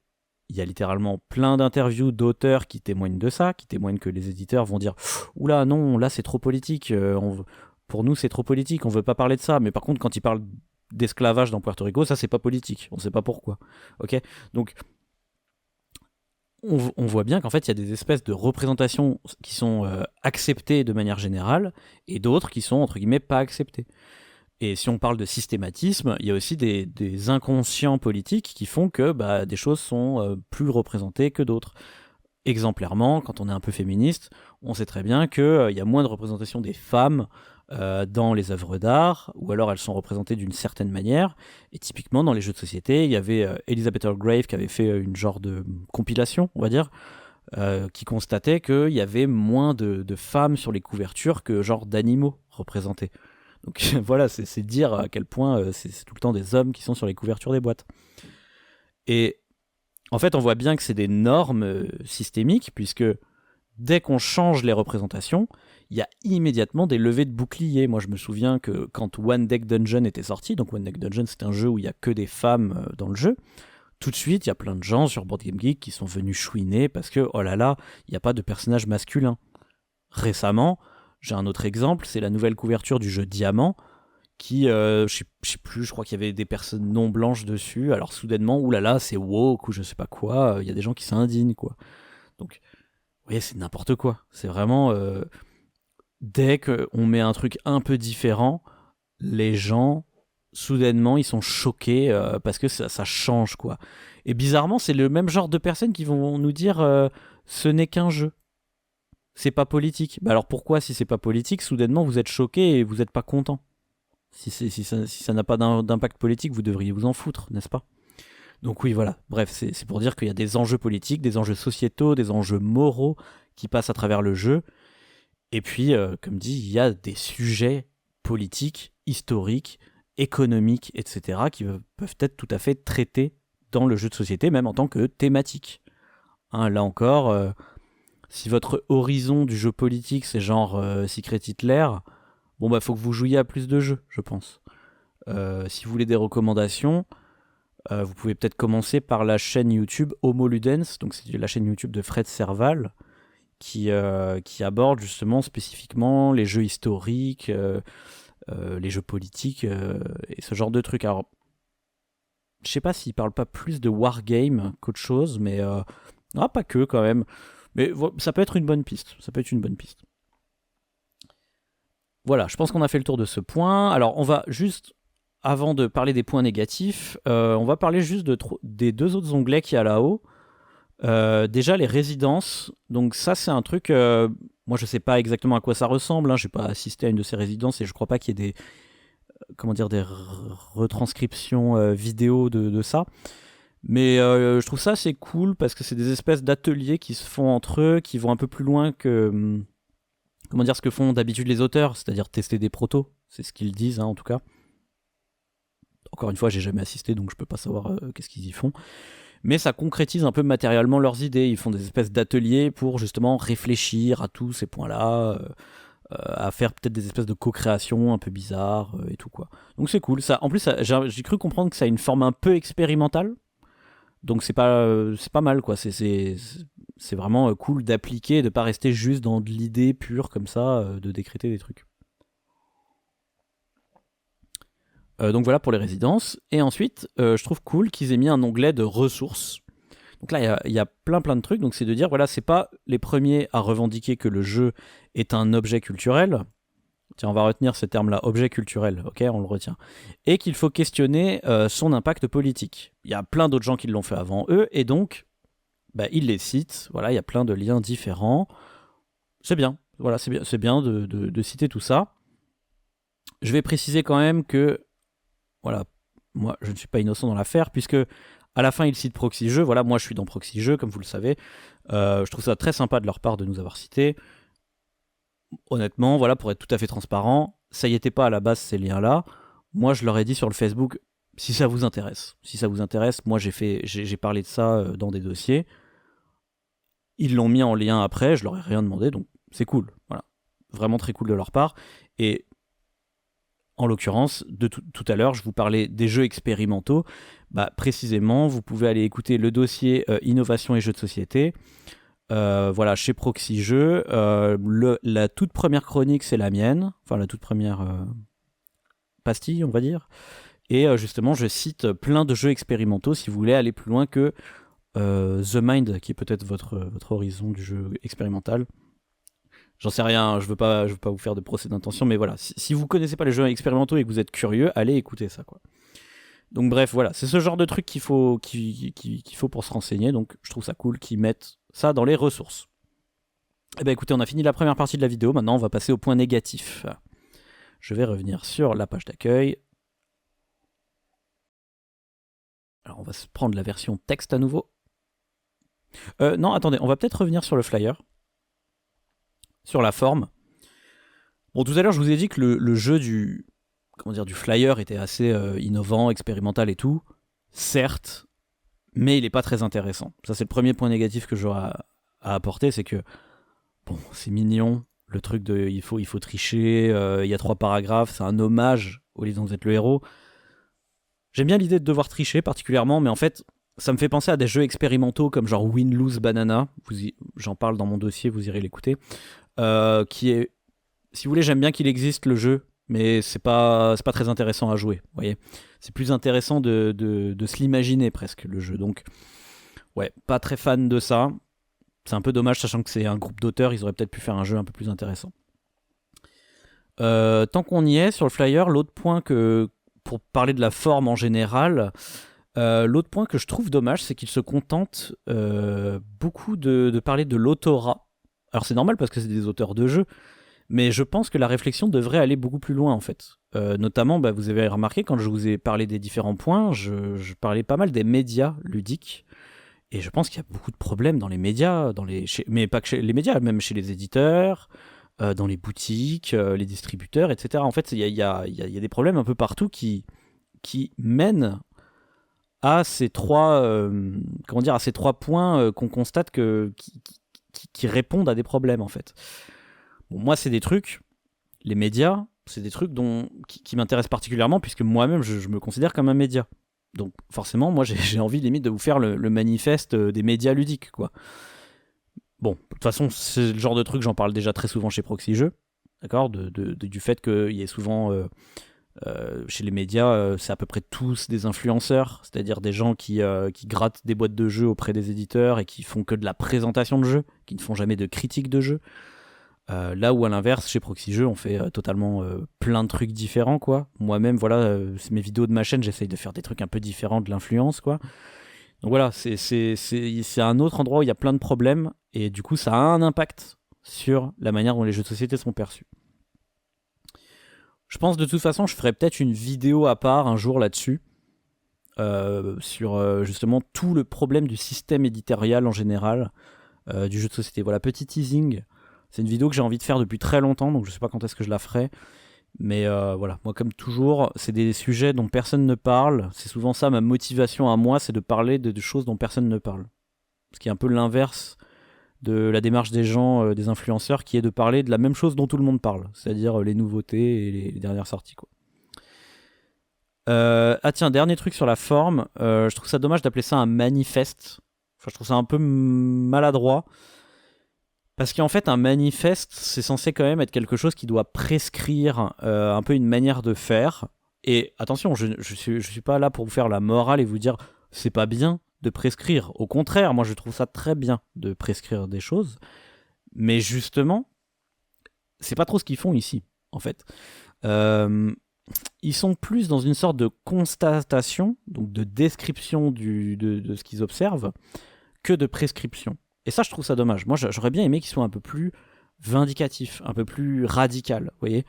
Il y a littéralement plein d'interviews d'auteurs qui témoignent de ça, qui témoignent que les éditeurs vont dire « Oula, non, là c'est trop politique, pour nous c'est trop politique, on veut pas parler de ça. » Mais par contre, quand ils parlent d'esclavage dans Puerto Rico, ça c'est pas politique, on sait pas pourquoi. Ok ? Donc, on voit bien qu'en fait, il y a des espèces de représentations qui sont acceptées de manière générale et d'autres qui sont, entre guillemets, pas acceptées. Et si on parle de systématisme, il y a aussi des inconscients politiques qui font que des choses sont plus représentées que d'autres. Exemplairement, quand on est un peu féministe, on sait très bien qu'il y a moins de représentation des femmes dans les œuvres d'art, ou alors elles sont représentées d'une certaine manière. Et typiquement, dans les jeux de société, il y avait Elizabeth Grave qui avait fait une genre de compilation, on va dire, qui constatait qu'il y avait moins de femmes sur les couvertures que genre d'animaux représentés. Donc voilà, c'est dire à quel point c'est tout le temps des hommes qui sont sur les couvertures des boîtes. Et en fait, on voit bien que c'est des normes systémiques, puisque dès qu'on change les représentations, il y a immédiatement des levées de boucliers. Moi, je me souviens que quand One Deck Dungeon était sorti, donc One Deck Dungeon, c'est un jeu où il n'y a que des femmes dans le jeu, tout de suite, il y a plein de gens sur Board Game Geek qui sont venus chouiner parce que, oh là là, il n'y a pas de personnage masculin. Récemment, j'ai un autre exemple, c'est la nouvelle couverture du jeu Diamant, qui, je sais plus, je crois qu'il y avait des personnes non blanches dessus, alors soudainement, oulala, c'est woke ou je sais pas quoi, il y a des gens qui s'indignent, quoi. Donc, vous voyez, c'est n'importe quoi. C'est vraiment, dès qu'on met un truc un peu différent, les gens, soudainement, ils sont choqués parce que ça change, quoi. Et bizarrement, c'est le même genre de personnes qui vont nous dire ce n'est qu'un jeu. C'est pas politique. Alors pourquoi, si c'est pas politique, soudainement vous êtes choqué et vous êtes pas content ? Si ça n'a pas d'impact politique, vous devriez vous en foutre, n'est-ce pas ? Donc oui, voilà. Bref, c'est pour dire qu'il y a des enjeux politiques, des enjeux sociétaux, des enjeux moraux qui passent à travers le jeu. Et puis, comme dit, il y a des sujets politiques, historiques, économiques, etc., qui peuvent être tout à fait traités dans le jeu de société, même en tant que thématique. Hein, là encore, si votre horizon du jeu politique, c'est genre Secret Hitler, bon faut que vous jouiez à plus de jeux, je pense. Si vous voulez des recommandations, vous pouvez peut-être commencer par la chaîne YouTube Homo Ludens, donc c'est la chaîne YouTube de Fred Serval, qui aborde justement spécifiquement les jeux historiques, les jeux politiques et ce genre de trucs. Alors, Je sais pas s'il parle pas plus de wargame qu'autre chose, mais pas que quand même. Mais ça peut être une bonne piste. Ça peut être une bonne piste. Voilà, je pense qu'on a fait le tour de ce point. Alors, on va juste, avant de parler des points négatifs, on va parler juste des 2 autres onglets qu'il y a là-haut. Déjà, les résidences. Donc ça, c'est un truc... moi, je sais pas exactement à quoi ça ressemble. J'ai pas assisté à une de ces résidences et je crois pas qu'il y ait des retranscriptions vidéo de ça. Mais je trouve ça assez cool parce que c'est des espèces d'ateliers qui se font entre eux, qui vont un peu plus loin que... ce que font d'habitude les auteurs, c'est-à-dire tester des protos. C'est ce qu'ils disent, en tout cas. Encore une fois, j'ai jamais assisté, donc je peux pas savoir qu'est-ce qu'ils y font. Mais ça concrétise un peu matériellement leurs idées. Ils font des espèces d'ateliers pour justement réfléchir à tous ces points-là, à faire peut-être des espèces de co-création un peu bizarres et tout quoi. Donc c'est cool. Ça, en plus, j'ai cru comprendre que ça a une forme un peu expérimentale. Donc c'est pas mal quoi. C'est vraiment cool d'appliquer, de pas rester juste dans de l'idée pure comme ça, de décréter des trucs. Donc voilà pour les résidences. Et ensuite, je trouve cool qu'ils aient mis un onglet de ressources. Donc là, il y a plein de trucs. Donc c'est de dire, voilà, c'est pas les premiers à revendiquer que le jeu est un objet culturel. Tiens, on va retenir ce terme-là, objet culturel, ok, on le retient. Et qu'il faut questionner son impact politique. Il y a plein d'autres gens qui l'ont fait avant eux, et donc, ils les citent. Voilà, il y a plein de liens différents. C'est bien, voilà, c'est bien de citer tout ça. Je vais préciser quand même que, voilà, moi, je ne suis pas innocent dans l'affaire, puisque à la fin, ils citent Proxy Jeux. Voilà, moi, je suis dans Proxy Jeux, comme vous le savez. Je trouve ça très sympa de leur part de nous avoir cités. Honnêtement, voilà, pour être tout à fait transparent, ça y était pas à la base ces liens-là. Moi, je leur ai dit sur le Facebook, si ça vous intéresse. Si ça vous intéresse, moi j'ai parlé de ça dans des dossiers. Ils l'ont mis en lien après, je leur ai rien demandé, donc c'est cool. Voilà, vraiment très cool de leur part. Et en l'occurrence, de tout à l'heure, je vous parlais des jeux expérimentaux. Précisément, vous pouvez aller écouter le dossier Innovation et jeux de société. Voilà, chez Proxy Jeux, la toute première chronique, c'est la mienne. Enfin, la toute première pastille, on va dire. Et justement, je cite plein de jeux expérimentaux si vous voulez aller plus loin que The Mind, qui est peut-être votre horizon du jeu expérimental. J'en sais rien, je veux pas vous faire de procès d'intention, mais voilà, si vous connaissez pas les jeux expérimentaux et que vous êtes curieux, allez écouter ça, quoi. Donc bref, voilà, c'est ce genre de truc qu'il faut pour se renseigner, donc je trouve ça cool qu'ils mettent ça dans les ressources. Eh bien écoutez, on a fini la première partie de la vidéo, maintenant on va passer au point négatif. Je vais revenir sur la page d'accueil. Alors on va se prendre la version texte à nouveau. Non, attendez, on va peut-être revenir sur le flyer. Sur la forme. Bon, tout à l'heure je vous ai dit que le jeu du flyer était assez innovant, expérimental et tout. Certes, mais il n'est pas très intéressant. Ça, c'est le premier point négatif que j'aurai à apporter, c'est que, bon, c'est mignon, le truc de il faut tricher, il y a 3 paragraphes, c'est un hommage au livre dont vous êtes le héros. J'aime bien l'idée de devoir tricher particulièrement, mais en fait, ça me fait penser à des jeux expérimentaux comme genre Win, Lose, Banana. J'en parle dans mon dossier, vous irez l'écouter. Qui est, si vous voulez, j'aime bien qu'il existe le jeu, mais c'est pas très intéressant à jouer, vous voyez. C'est plus intéressant de se l'imaginer presque, le jeu. Donc, ouais, pas très fan de ça. C'est un peu dommage, sachant que c'est un groupe d'auteurs, ils auraient peut-être pu faire un jeu un peu plus intéressant. Tant qu'on y est, sur le flyer, l'autre point pour parler de la forme en général, l'autre point que je trouve dommage, c'est qu'ils se contentent beaucoup de parler de l'autorat. Alors c'est normal parce que c'est des auteurs de jeux, mais je pense que la réflexion devrait aller beaucoup plus loin en fait. Notamment, vous avez remarqué quand je vous ai parlé des différents points, je parlais pas mal des médias ludiques. Et je pense qu'il y a beaucoup de problèmes dans les médias, mais pas que chez les médias, même chez les éditeurs, dans les boutiques, les distributeurs, etc. En fait, il y a des problèmes un peu partout qui mènent à ces trois, à ces 3 points qu'on constate qui répondent à des problèmes en fait. Bon, moi, c'est des trucs, les médias, c'est des trucs qui m'intéressent particulièrement puisque moi-même, je me considère comme un média. Donc forcément, moi j'ai envie limite de vous faire le manifeste des médias ludiques, quoi. Bon, de toute façon, c'est le genre de truc, j'en parle déjà très souvent chez Proxy Jeux, d'accord, du fait qu'il y ait souvent Chez les médias, c'est à peu près tous des influenceurs, c'est-à-dire des gens qui grattent des boîtes de jeux auprès des éditeurs et qui font que de la présentation de jeux, qui ne font jamais de critique de jeux. Là où à l'inverse, chez Proxy Jeux, on fait totalement plein de trucs différents, quoi. Moi-même, voilà, c'est mes vidéos de ma chaîne, j'essaye de faire des trucs un peu différents de l'influence, quoi. Donc voilà, c'est un autre endroit où il y a plein de problèmes, et du coup, ça a un impact sur la manière dont les jeux de société sont perçus. Je pense de toute façon, je ferai peut-être une vidéo à part un jour là-dessus, sur justement tout le problème du système éditorial en général, du jeu de société. Voilà, petit teasing. C'est une vidéo que j'ai envie de faire depuis très longtemps, donc je sais pas quand est-ce que je la ferai. Mais voilà, moi comme toujours, c'est des sujets dont personne ne parle. C'est souvent ça ma motivation à moi, c'est de parler de choses dont personne ne parle. Ce qui est un peu l'inverse de la démarche des gens, des influenceurs, qui est de parler de la même chose dont tout le monde parle. C'est-à-dire les nouveautés et les dernières sorties, quoi. Ah tiens, dernier truc sur la forme, je trouve ça dommage d'appeler ça un manifeste. Enfin, je trouve ça un peu maladroit. Parce qu'en fait, un manifeste, c'est censé quand même être quelque chose qui doit prescrire un peu une manière de faire. Et attention, je suis pas là pour vous faire la morale et vous dire c'est pas bien de prescrire. Au contraire, moi je trouve ça très bien de prescrire des choses. Mais justement, c'est pas trop ce qu'ils font ici, en fait. Ils sont plus dans une sorte de constatation, donc de description de ce qu'ils observent, que de prescription. Et ça, je trouve ça dommage. Moi, j'aurais bien aimé qu'ils soient un peu plus vindicatifs, un peu plus radical. Vous voyez,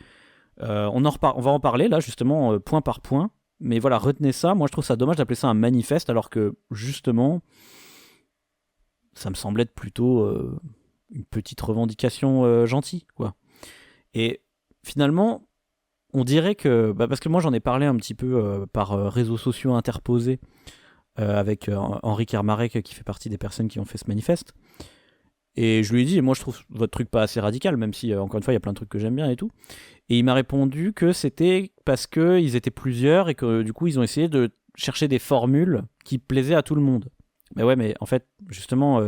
on va en parler là, justement, point par point. Mais voilà, retenez ça. Moi, je trouve ça dommage d'appeler ça un manifeste, alors que, justement, ça me semble être plutôt une petite revendication gentille, quoi. Et finalement, on dirait que... parce que moi, j'en ai parlé un petit peu par réseaux sociaux interposés, avec Henri Kermarek, qui fait partie des personnes qui ont fait ce manifeste. Et je lui ai dit, moi je trouve votre truc pas assez radical, même si encore une fois il y a plein de trucs que j'aime bien et tout. Et il m'a répondu que c'était parce qu'ils étaient plusieurs et que du coup ils ont essayé de chercher des formules qui plaisaient à tout le monde. Mais ouais, mais en fait, justement,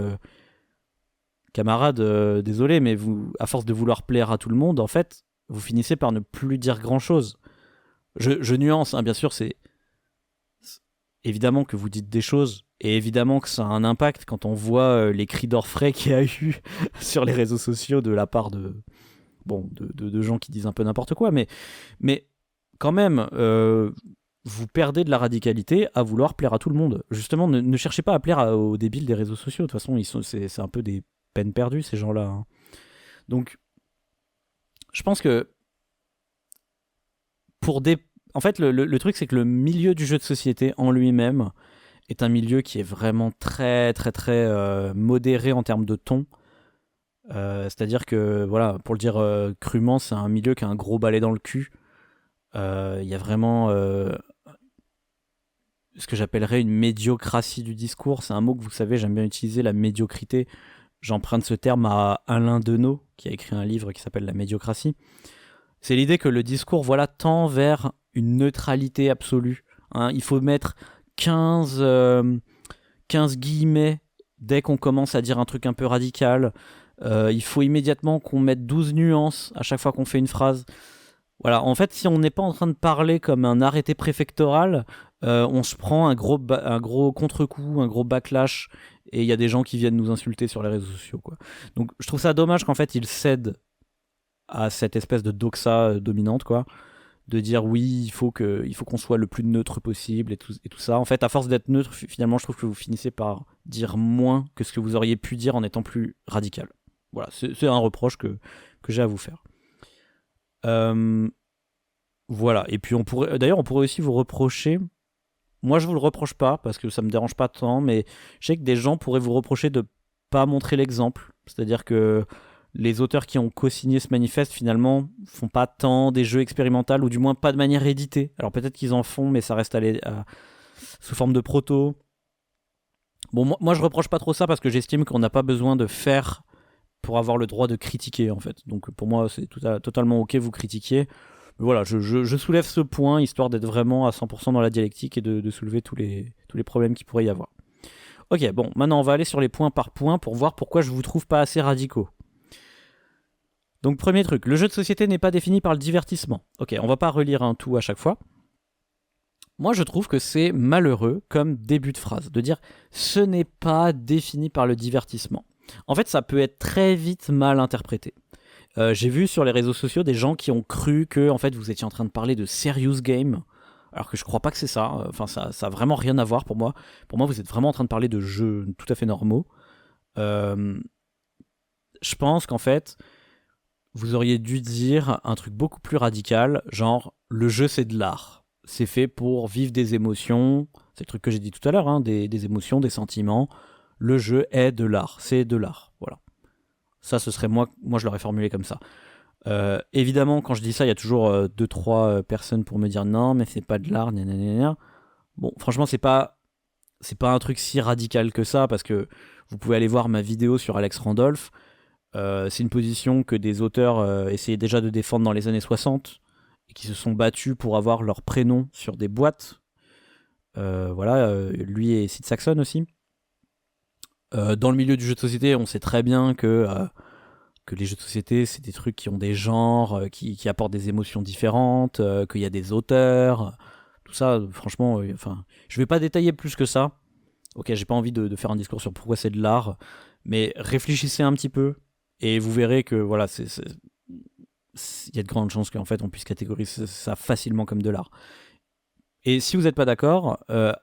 camarade, désolé, mais vous, à force de vouloir plaire à tout le monde, en fait, vous finissez par ne plus dire grand chose. Je nuance, hein, bien sûr, c'est évidemment que vous dites des choses, et évidemment que ça a un impact quand on voit les cris d'orfraie qu'il y a eu sur les réseaux sociaux de la part de gens qui disent un peu n'importe quoi, mais quand même, vous perdez de la radicalité à vouloir plaire à tout le monde. Justement, ne cherchez pas à plaire aux débiles des réseaux sociaux. De toute façon, c'est un peu des peines perdues, ces gens-là, hein. Donc, je pense que en fait, le truc, c'est que le milieu du jeu de société en lui-même est un milieu qui est vraiment très, très, très modéré en termes de ton. C'est-à-dire que, voilà, pour le dire crûment, c'est un milieu qui a un gros balai dans le cul. Il y a vraiment ce que j'appellerais une médiocratie du discours. C'est un mot que vous savez, j'aime bien utiliser, la médiocrité. J'emprunte ce terme à Alain Deneau, qui a écrit un livre qui s'appelle La médiocratie. C'est l'idée que le discours, voilà, tend vers une neutralité absolue. Hein. Il faut mettre 15 guillemets dès qu'on commence à dire un truc un peu radical. Il faut immédiatement qu'on mette 12 nuances à chaque fois qu'on fait une phrase. Voilà, en fait, si on n'est pas en train de parler comme un arrêté préfectoral, on se prend un gros contre-coup, un gros backlash, et il y a des gens qui viennent nous insulter sur les réseaux sociaux, quoi. Donc je trouve ça dommage qu'en fait ils cèdent à cette espèce de doxa dominante, quoi, de dire oui, il faut qu'on soit le plus neutre possible et tout ça. En fait, à force d'être neutre, finalement, je trouve que vous finissez par dire moins que ce que vous auriez pu dire en étant plus radical. Voilà, c'est un reproche que j'ai à vous faire. Voilà, et puis on pourrait aussi vous reprocher, moi je vous le reproche pas parce que ça me dérange pas tant, mais je sais que des gens pourraient vous reprocher de pas montrer l'exemple, c'est-à-dire que les auteurs qui ont co-signé ce manifeste finalement font pas tant des jeux expérimentaux, ou du moins pas de manière éditée. Alors peut-être qu'ils en font, mais ça reste sous forme de proto. Bon, moi je reproche pas trop ça parce que j'estime qu'on n'a pas besoin de faire pour avoir le droit de critiquer, en fait. Donc pour moi c'est totalement ok, vous critiquiez. Mais voilà, je soulève ce point histoire d'être vraiment à 100% dans la dialectique et de soulever tous les problèmes qu'il pourrait y avoir. Ok, bon, maintenant on va aller sur les points par point pour voir pourquoi je vous trouve pas assez radicaux. Donc premier truc, le jeu de société n'est pas défini par le divertissement. Ok, on va pas relire un tout à chaque fois. Moi, je trouve que c'est malheureux comme début de phrase, de dire ce n'est pas défini par le divertissement. En fait, ça peut être très vite mal interprété. J'ai vu sur les réseaux sociaux des gens qui ont cru que en fait, vous étiez en train de parler de serious game, alors que je crois pas que c'est ça. Enfin, ça a vraiment rien à voir pour moi. Pour moi, vous êtes vraiment en train de parler de jeux tout à fait normaux. Je pense qu'en fait, vous auriez dû dire un truc beaucoup plus radical, genre le jeu c'est de l'art. C'est fait pour vivre des émotions. C'est le truc que j'ai dit tout à l'heure, hein, des émotions, des sentiments. Le jeu est de l'art. C'est de l'art. Voilà. Ça, ce serait moi je l'aurais formulé comme ça. Évidemment, quand je dis ça, il y a toujours 2-3 personnes pour me dire non, mais c'est pas de l'art, gna. Bon, franchement, c'est pas un truc si radical que ça, parce que vous pouvez aller voir ma vidéo sur Alex Randolph. C'est une position que des auteurs essayaient déjà de défendre dans les années 60 et qui se sont battus pour avoir leur prénom sur des boîtes. Lui et Sid Saxon aussi. Dans le milieu du jeu de société, on sait très bien que les jeux de société, c'est des trucs qui ont des genres, qui apportent des émotions différentes, qu'il y a des auteurs, tout ça, franchement, je vais pas détailler plus que ça. Ok, j'ai pas envie de faire un discours sur pourquoi c'est de l'art, mais réfléchissez un petit peu, et vous verrez que voilà, il y a de grandes chances qu'en fait on puisse catégoriser ça facilement comme de l'art. Et si vous n'êtes pas d'accord,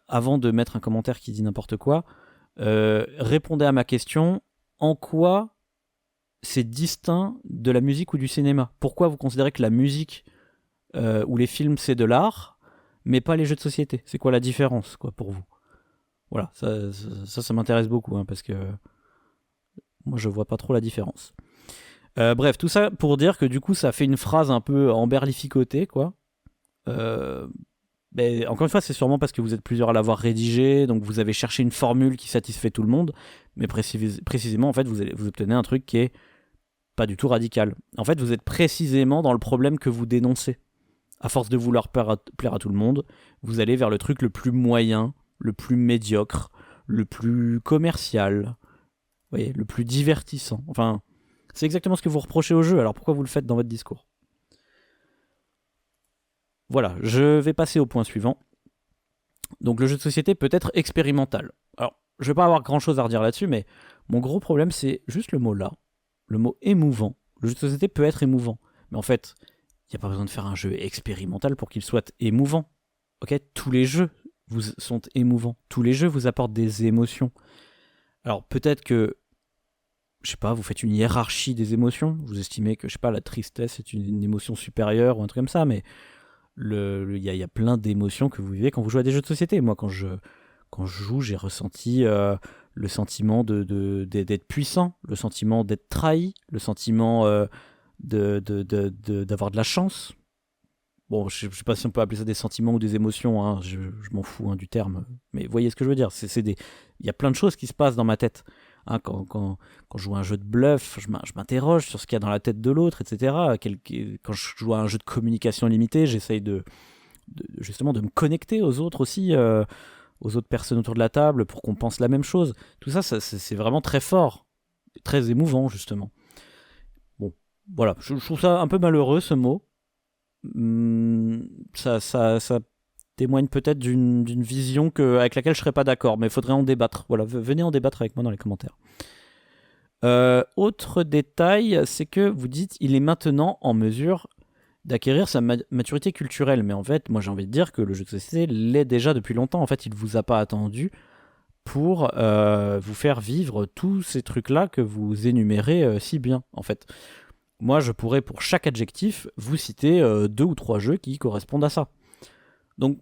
avant de mettre un commentaire qui dit n'importe quoi, répondez à ma question, en quoi c'est distinct de la musique ou du cinéma? Pourquoi vous considérez que la musique ou les films c'est de l'art, mais pas les jeux de société? C'est quoi la différence, quoi, pour vous? Voilà, ça m'intéresse beaucoup, hein, parce que moi je vois pas trop la différence. Bref, tout ça pour dire que du coup ça fait une phrase un peu emberlificotée, quoi. Mais encore une fois, c'est sûrement parce que vous êtes plusieurs à l'avoir rédigé, donc vous avez cherché une formule qui satisfait tout le monde, mais précisément, en fait, vous obtenez un truc qui est pas du tout radical. En fait, vous êtes précisément dans le problème que vous dénoncez. À force de vouloir plaire à tout le monde, vous allez vers le truc le plus moyen, le plus médiocre, le plus commercial, vous voyez, le plus divertissant. Enfin, c'est exactement ce que vous reprochez au jeu, alors pourquoi vous le faites dans votre discours? Voilà, je vais passer au point suivant. Donc le jeu de société peut être expérimental. Alors, je vais pas avoir grand chose à redire là-dessus, mais mon gros problème c'est juste le mot là, le mot émouvant. Le jeu de société peut être émouvant, mais en fait, il n'y a pas besoin de faire un jeu expérimental pour qu'il soit émouvant. Ok, tous les jeux sont émouvants, tous les jeux vous apportent des émotions. Alors peut-être que, je sais pas, vous faites une hiérarchie des émotions, vous estimez que, je sais pas, la tristesse est une émotion supérieure ou un truc comme ça, mais il y a plein d'émotions que vous vivez quand vous jouez à des jeux de société. Moi, quand je joue, j'ai ressenti le sentiment d'être puissant, le sentiment d'être trahi, le sentiment d'avoir de la chance. Bon, je sais pas si on peut appeler ça des sentiments ou des émotions, hein, je m'en fous, hein, du terme, mais vous voyez ce que je veux dire. Il y a plein de choses qui se passent dans ma tête. Hein, quand je joue à un jeu de bluff, je m'interroge sur ce qu'il y a dans la tête de l'autre, etc. Quand je joue à un jeu de communication limitée, j'essaye justement de me connecter aux autres aussi, aux autres personnes autour de la table, pour qu'on pense la même chose. Tout ça, c'est vraiment très fort, très émouvant, justement. Bon, voilà, je trouve ça un peu malheureux, ce mot. Ça témoigne peut-être d'une vision avec laquelle je serais pas d'accord, mais il faudrait en débattre. Voilà, venez en débattre avec moi dans les commentaires. Autre détail, c'est que vous dites il est maintenant en mesure d'acquérir sa maturité culturelle, mais en fait, moi j'ai envie de dire que le jeu de société l'est déjà depuis longtemps. En fait, il vous a pas attendu pour vous faire vivre tous ces trucs-là que vous énumérez si bien, en fait. Moi, je pourrais, pour chaque adjectif, vous citer 2 ou 3 jeux qui correspondent à ça. Donc,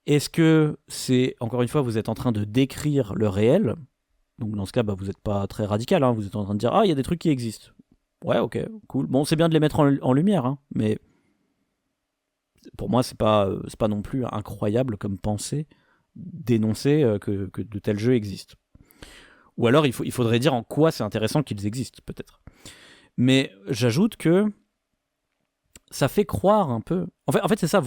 est-ce que c'est, encore une fois, vous êtes en train de décrire le réel? Donc, dans ce cas, vous n'êtes pas très radical, hein, vous êtes en train de dire « Ah, il y a des trucs qui existent. » Ouais, ok, cool. Bon, c'est bien de les mettre en lumière, hein, mais pour moi, c'est pas non plus incroyable comme pensée d'énoncer que de tels jeux existent. Ou alors, il faudrait dire en quoi c'est intéressant qu'ils existent, peut-être. Mais j'ajoute que ça fait croire un peu... En fait c'est ça,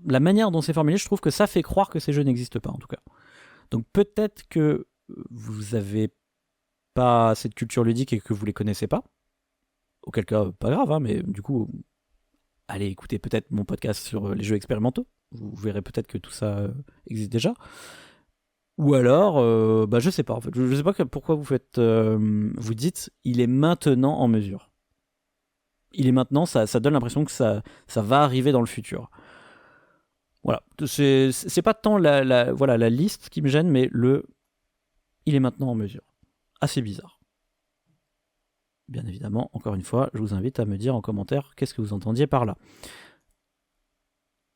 la manière dont c'est formulé, je trouve que ça fait croire que ces jeux n'existent pas, en tout cas. Donc peut-être que vous n'avez pas cette culture ludique et que vous les connaissez pas. auquel cas, pas grave, hein, mais du coup, allez écouter peut-être mon podcast sur les jeux expérimentaux. Vous verrez peut-être que tout ça existe déjà. Ou alors, je sais pas en fait. Je sais pas pourquoi vous dites, il est maintenant en mesure. Il est maintenant, ça donne l'impression que ça va arriver dans le futur. Voilà, c'est pas tant la liste qui me gêne, mais il est maintenant en mesure. Assez bizarre. Bien évidemment, encore une fois, je vous invite à me dire en commentaire qu'est-ce que vous entendiez par là.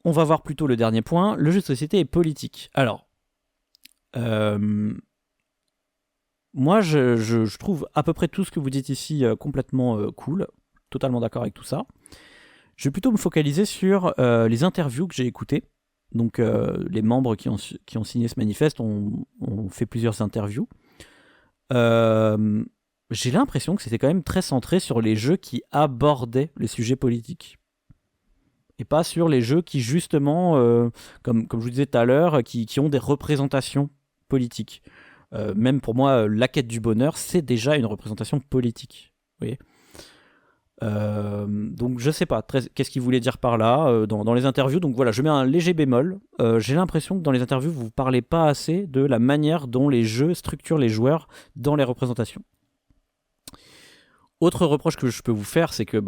On va voir plutôt le dernier point, le jeu de société est politique. Alors, moi je trouve à peu près tout ce que vous dites ici complètement cool, totalement d'accord avec tout ça. Je vais plutôt me focaliser sur les interviews que j'ai écoutées. Donc les membres qui ont signé ce manifeste ont fait plusieurs interviews. J'ai l'impression que c'était quand même très centré sur les jeux qui abordaient les sujets politiques. Et pas sur les jeux qui justement, comme je vous disais tout à l'heure, qui ont des représentations politiques. Même pour moi, la quête du bonheur, c'est déjà une représentation politique. Vous voyez ? Donc je sais pas qu'est-ce qu'il voulait dire par là dans les interviews. Donc voilà, je mets un léger bémol. J'ai l'impression que dans les interviews vous parlez pas assez de la manière dont les jeux structurent les joueurs dans les représentations. Autre reproche que je peux vous faire, c'est que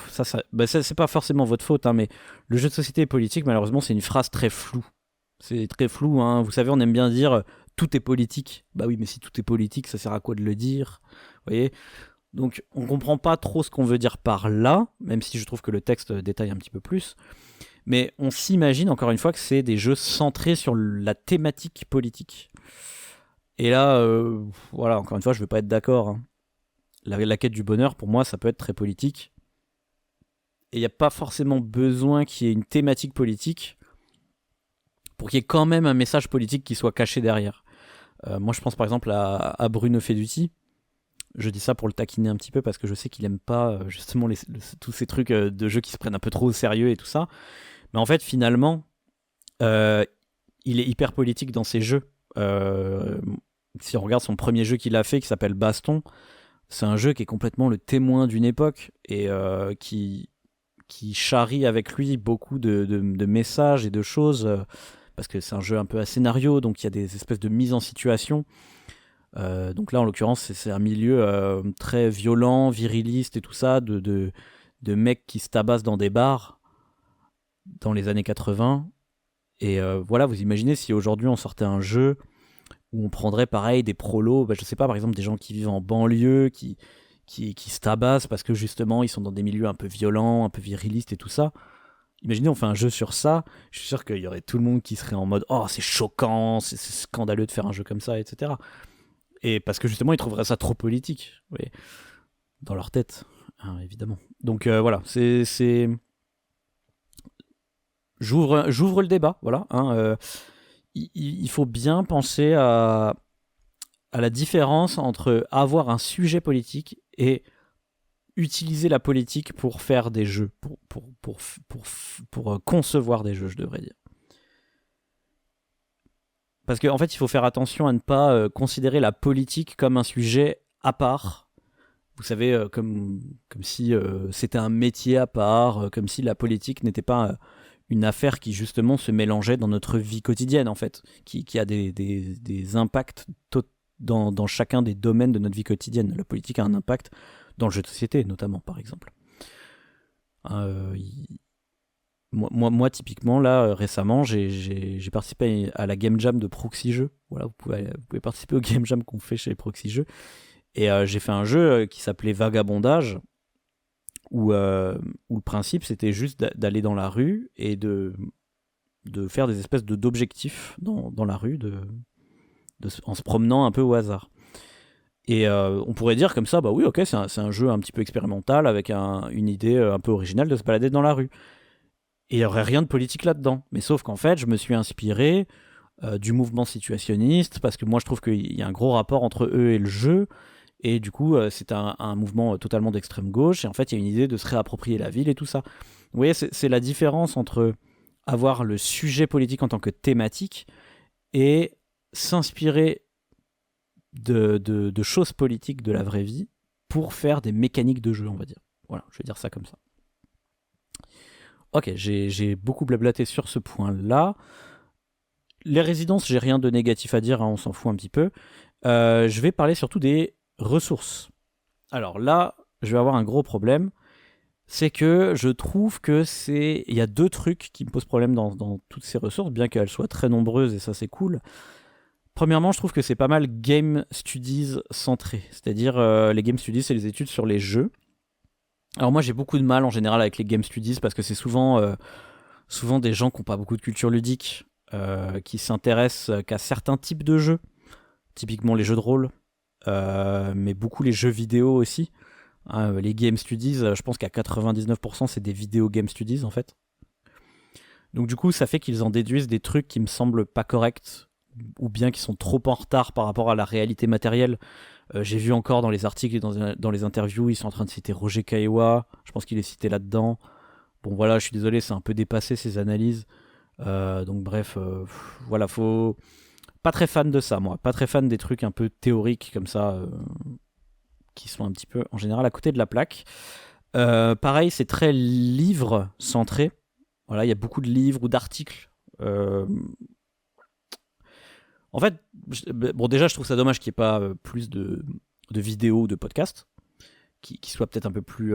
ça c'est pas forcément votre faute, hein, mais le jeu de société politique, malheureusement, c'est une phrase très floue. C'est très flou, hein. Vous savez, on aime bien dire tout est politique. Bah oui, mais si tout est politique, ça sert à quoi de le dire ? Vous voyez ? Donc on comprend pas trop ce qu'on veut dire par là, même si je trouve que le texte détaille un petit peu plus. Mais on s'imagine encore une fois que c'est des jeux centrés sur la thématique politique. Et là, voilà, encore une fois, je veux pas être d'accord. Hein. La quête du bonheur, pour moi, ça peut être très politique. Et il n'y a pas forcément besoin qu'il y ait une thématique politique pour qu'il y ait quand même un message politique qui soit caché derrière. Moi, je pense par exemple à Bruno Feduti. Je dis ça pour le taquiner un petit peu parce que je sais qu'il aime pas justement tous ces trucs de jeux qui se prennent un peu trop au sérieux et tout ça. Mais en fait, finalement, il est hyper politique dans ses jeux. Si on regarde son premier jeu qu'il a fait, qui s'appelle Baston, c'est un jeu qui est complètement le témoin d'une époque et qui charrie avec lui beaucoup de messages et de choses, parce que c'est un jeu un peu à scénario, donc il y a des espèces de mise en situation. Donc là, en l'occurrence, c'est un milieu très violent, viriliste et tout ça, de mecs qui se tabassent dans des bars dans les années 80. Et voilà, vous imaginez si aujourd'hui on sortait un jeu où on prendrait pareil des prolos, je sais pas, par exemple des gens qui vivent en banlieue, qui se tabassent parce que justement ils sont dans des milieux un peu violents, un peu virilistes et tout ça. Imaginez, on fait un jeu sur ça, je suis sûr qu'il y aurait tout le monde qui serait en mode « Oh, c'est choquant, c'est scandaleux de faire un jeu comme ça, etc. » Et parce que justement, ils trouveraient ça trop politique, oui, dans leur tête, hein, évidemment. Donc voilà, j'ouvre le débat, voilà. Hein, il faut bien penser à la différence entre avoir un sujet politique et utiliser la politique pour faire des jeux, pour concevoir des jeux, je devrais dire. Parce qu'en fait, il faut faire attention à ne pas considérer la politique comme un sujet à part. Vous savez, comme si c'était un métier à part, comme si la politique n'était pas une affaire qui justement se mélangeait dans notre vie quotidienne, en fait, qui a des impacts dans chacun des domaines de notre vie quotidienne. La politique a un impact dans le jeu de société, notamment, par exemple. Moi, typiquement, là, récemment, j'ai participé à la Game Jam de Proxy Jeux. Voilà, vous pouvez participer au Game Jam qu'on fait chez Proxy Jeux. Et j'ai fait un jeu qui s'appelait Vagabondage, où le principe, c'était juste d'aller dans la rue et de faire des espèces d'objectifs dans la rue, en se promenant un peu au hasard. Et on pourrait dire comme ça, bah oui, ok, c'est un jeu un petit peu expérimental, avec une idée un peu originale de se balader dans la rue. Et il n'y aurait rien de politique là-dedans. Mais sauf qu'en fait, je me suis inspiré du mouvement situationniste, parce que moi, je trouve qu'il y a un gros rapport entre eux et le jeu. Et du coup, c'est un mouvement totalement d'extrême gauche. Et en fait, il y a une idée de se réapproprier la ville et tout ça. Vous voyez, c'est la différence entre avoir le sujet politique en tant que thématique et s'inspirer de choses politiques de la vraie vie pour faire des mécaniques de jeu, on va dire. Voilà, je vais dire ça comme ça. Ok, j'ai beaucoup blablaté sur ce point-là. Les résidences, j'ai rien de négatif à dire, hein, on s'en fout un petit peu. Je vais parler surtout des ressources. Alors là, je vais avoir un gros problème. C'est que je trouve que il y a deux trucs qui me posent problème dans toutes ces ressources, bien qu'elles soient très nombreuses et ça c'est cool. Premièrement, je trouve que c'est pas mal game studies centré. C'est-à-dire, les game studies, c'est les études sur les jeux. Alors moi, j'ai beaucoup de mal en général avec les game studies parce que c'est souvent des gens qui n'ont pas beaucoup de culture ludique, qui s'intéressent qu'à certains types de jeux. Typiquement les jeux de rôle, mais beaucoup les jeux vidéo aussi. Les game studies, je pense qu'à 99% c'est des vidéo game studies en fait. Donc du coup ça fait qu'ils en déduisent des trucs qui me semblent pas corrects ou bien qui sont trop en retard par rapport à la réalité matérielle. J'ai vu encore dans les articles et dans les interviews, ils sont en train de citer Roger Caillois, je pense qu'il est cité là-dedans. Bon voilà, je suis désolé, c'est un peu dépassé ces analyses. Donc bref, voilà, faut... Pas très fan de ça, moi. Pas très fan des trucs un peu théoriques comme ça, qui sont un petit peu, en général, à côté de la plaque. Pareil, c'est très livre centré. Voilà, il y a beaucoup de livres ou d'articles. En fait, bon, déjà, je trouve ça dommage qu'il n'y ait pas plus de vidéos ou de podcasts qui soient peut-être un peu plus,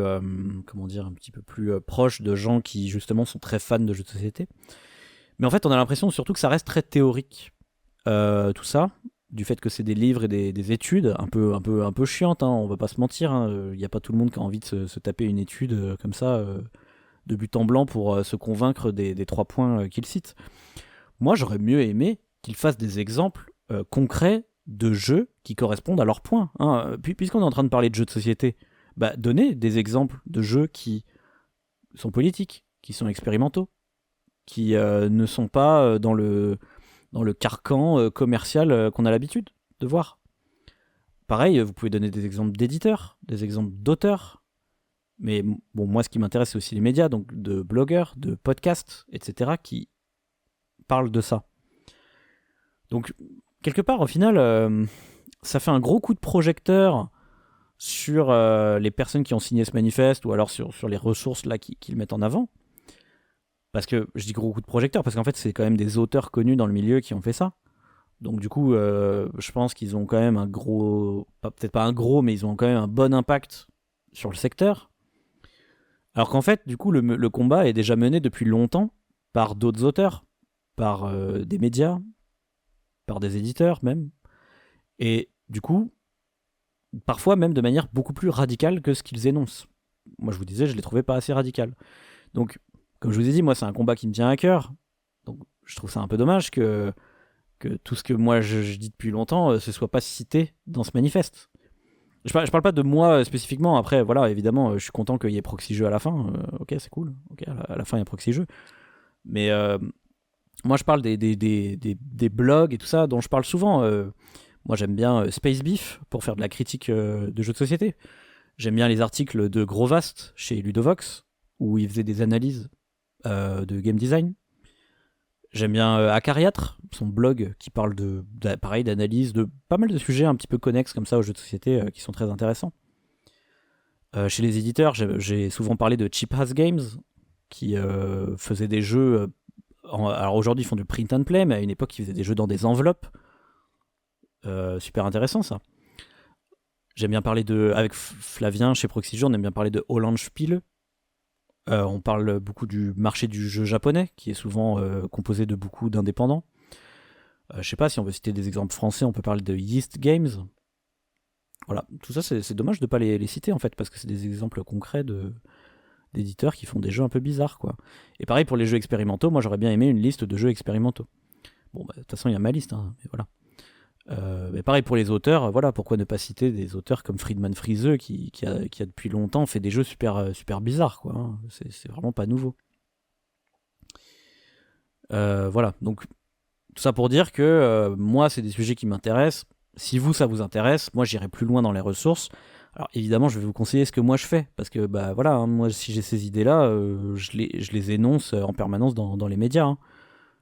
comment dire, un petit peu plus proches de gens qui, justement, sont très fans de jeux de société. Mais en fait, on a l'impression surtout que ça reste très théorique. Tout ça, du fait que c'est des livres et des études un peu chiantes, hein, on va pas se mentir, il n'y a pas tout le monde qui a envie de se taper une étude comme ça, de but en blanc pour se convaincre des 3 points qu'il cite. Moi j'aurais mieux aimé qu'ils fassent des exemples concrets de jeux qui correspondent à leurs points, hein. Puisqu'on est en train de parler de jeux de société, donnez des exemples de jeux qui sont politiques, qui sont expérimentaux, qui ne sont pas dans le carcan commercial qu'on a l'habitude de voir. Pareil, vous pouvez donner des exemples d'éditeurs, des exemples d'auteurs, mais bon, moi ce qui m'intéresse c'est aussi les médias, donc de blogueurs, de podcasts, etc. qui parlent de ça. Donc quelque part au final, ça fait un gros coup de projecteur sur les personnes qui ont signé ce manifeste ou alors sur les ressources là qu'ils mettent en avant. Parce que je dis gros coup de projecteur parce qu'en fait c'est quand même des auteurs connus dans le milieu qui ont fait ça. Donc du coup je pense qu'ils ont quand même un gros, peut-être pas un gros, mais ils ont quand même un bon impact sur le secteur. Alors qu'en fait du coup le combat est déjà mené depuis longtemps par d'autres auteurs, par des médias, par des éditeurs même. Et du coup parfois même de manière beaucoup plus radicale que ce qu'ils énoncent. Moi je vous disais je les trouvais pas assez radicales. Donc comme je vous ai dit, moi, c'est un combat qui me tient à cœur. Donc, je trouve ça un peu dommage que tout ce que moi je dis depuis longtemps se soit pas cité dans ce manifeste. Je parle pas de moi spécifiquement. Après, voilà, évidemment, je suis content qu'il y ait Proxy Jeux à la fin. Ok, c'est cool. Ok, à la fin, il y a Proxy Jeux. Mais moi, je parle des blogs et tout ça dont je parle souvent. Moi, j'aime bien Space Beef pour faire de la critique de jeux de société. J'aime bien les articles de Grovast chez Ludovox où il faisait des analyses de game design. J'aime bien Acariatre, son blog qui parle pareil, d'analyse de pas mal de sujets un petit peu connexes comme ça aux jeux de société qui sont très intéressants. Chez les éditeurs, j'ai souvent parlé de Cheap Ass Games qui faisaient des jeux. Alors aujourd'hui, ils font du print and play, mais à une époque, ils faisaient des jeux dans des enveloppes. Super intéressant ça. J'aime bien parler avec Flavien chez Proxy Jeux, on aime bien parler de Holland Spiele. On parle beaucoup du marché du jeu japonais, qui est souvent composé de beaucoup d'indépendants. Je sais pas, si on veut citer des exemples français, on peut parler de Yeast Games. Voilà, tout ça, c'est dommage de ne pas les citer, en fait, parce que c'est des exemples concrets d'éditeurs qui font des jeux un peu bizarres, quoi. Et pareil, pour les jeux expérimentaux, moi, j'aurais bien aimé une liste de jeux expérimentaux. Bon, de toute façon, il y a ma liste, hein, mais voilà. Mais pareil pour les auteurs, voilà, pourquoi ne pas citer des auteurs comme Friedman Friese qui a depuis longtemps fait des jeux super bizarres, quoi, hein. C'est vraiment pas nouveau. Voilà, donc tout ça pour dire que moi c'est des sujets qui m'intéressent. Si vous ça vous intéresse, moi j'irai plus loin dans les ressources. Alors évidemment je vais vous conseiller ce que moi je fais, parce que voilà, hein, moi si j'ai ces idées là, je les énonce en permanence dans les médias, hein.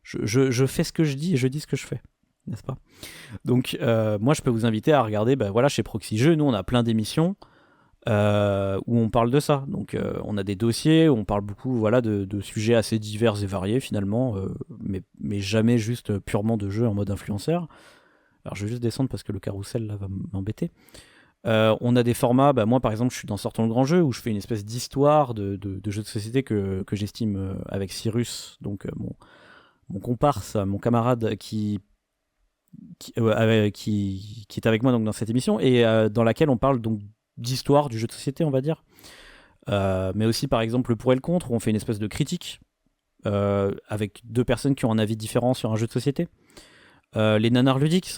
Je fais ce que je dis et je dis ce que je fais, n'est-ce pas? Donc moi je peux vous inviter à regarder, voilà, chez Proxy Jeux, nous on a plein d'émissions. où on parle de ça. Donc on a des dossiers où on parle beaucoup voilà, de sujets assez divers et variés finalement, mais jamais juste purement de jeux en mode influenceur. Alors je vais juste descendre parce que le carrousel là va m'embêter. On a des formats, moi par exemple je suis dans Sortons le grand jeu où je fais une espèce d'histoire de jeux de société que j'estime avec Cyrus, donc mon comparse, mon camarade qui est avec moi donc, dans cette émission et dans laquelle on parle donc d'histoire du jeu de société, on va dire. Mais aussi par exemple le pour et le contre où on fait une espèce de critique avec deux personnes qui ont un avis différent sur un jeu de société. Les nanars ludiques,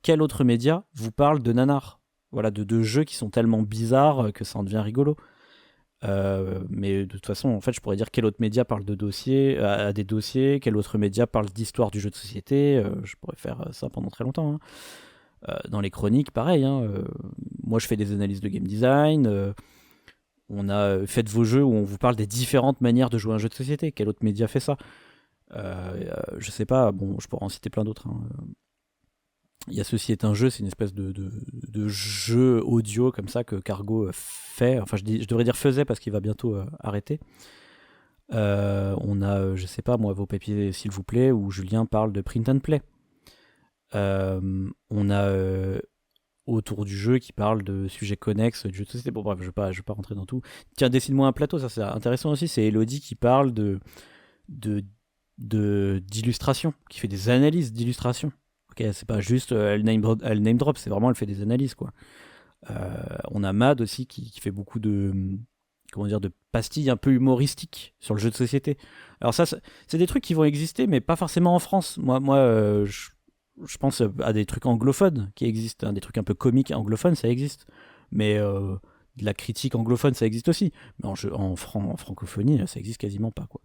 quel autre média vous parle de nanars, voilà, de jeux qui sont tellement bizarres que ça en devient rigolo. Mais de toute façon, en fait, je pourrais dire quel autre média parle de dossiers, à des dossiers, quel autre média parle d'histoire du jeu de société. Je pourrais faire ça pendant très longtemps. Dans les chroniques, pareil. Moi, je fais des analyses de game design. On a Faites vos jeux où on vous parle des différentes manières de jouer à un jeu de société. Quel autre média fait ça? Je sais pas. Bon, je pourrais en citer plein d'autres. Il y a Ceci est un jeu, c'est une espèce de jeu audio comme ça que Cargo fait. Enfin, je devrais dire faisait parce qu'il va bientôt arrêter. On a, je sais pas moi, Vos papiers s'il vous plaît, où Julien parle de print and play. On a Autour du jeu qui parle de sujets connexes, du jeu de société. Bon bref, je vais pas rentrer dans tout. Tiens, dessine-moi un plateau, ça c'est intéressant aussi. C'est Elodie qui parle d'illustration, qui fait des analyses d'illustration. Ok, c'est pas juste elle name drop, c'est vraiment elle fait des analyses quoi. On a Mad aussi qui fait beaucoup de pastilles un peu humoristiques sur le jeu de société. Alors ça c'est des trucs qui vont exister mais pas forcément en France. Moi je pense à des trucs anglophones qui existent, hein, des trucs un peu comiques anglophones, ça existe. Mais de la critique anglophone, ça existe aussi. Mais en francophonie, ça existe quasiment pas quoi.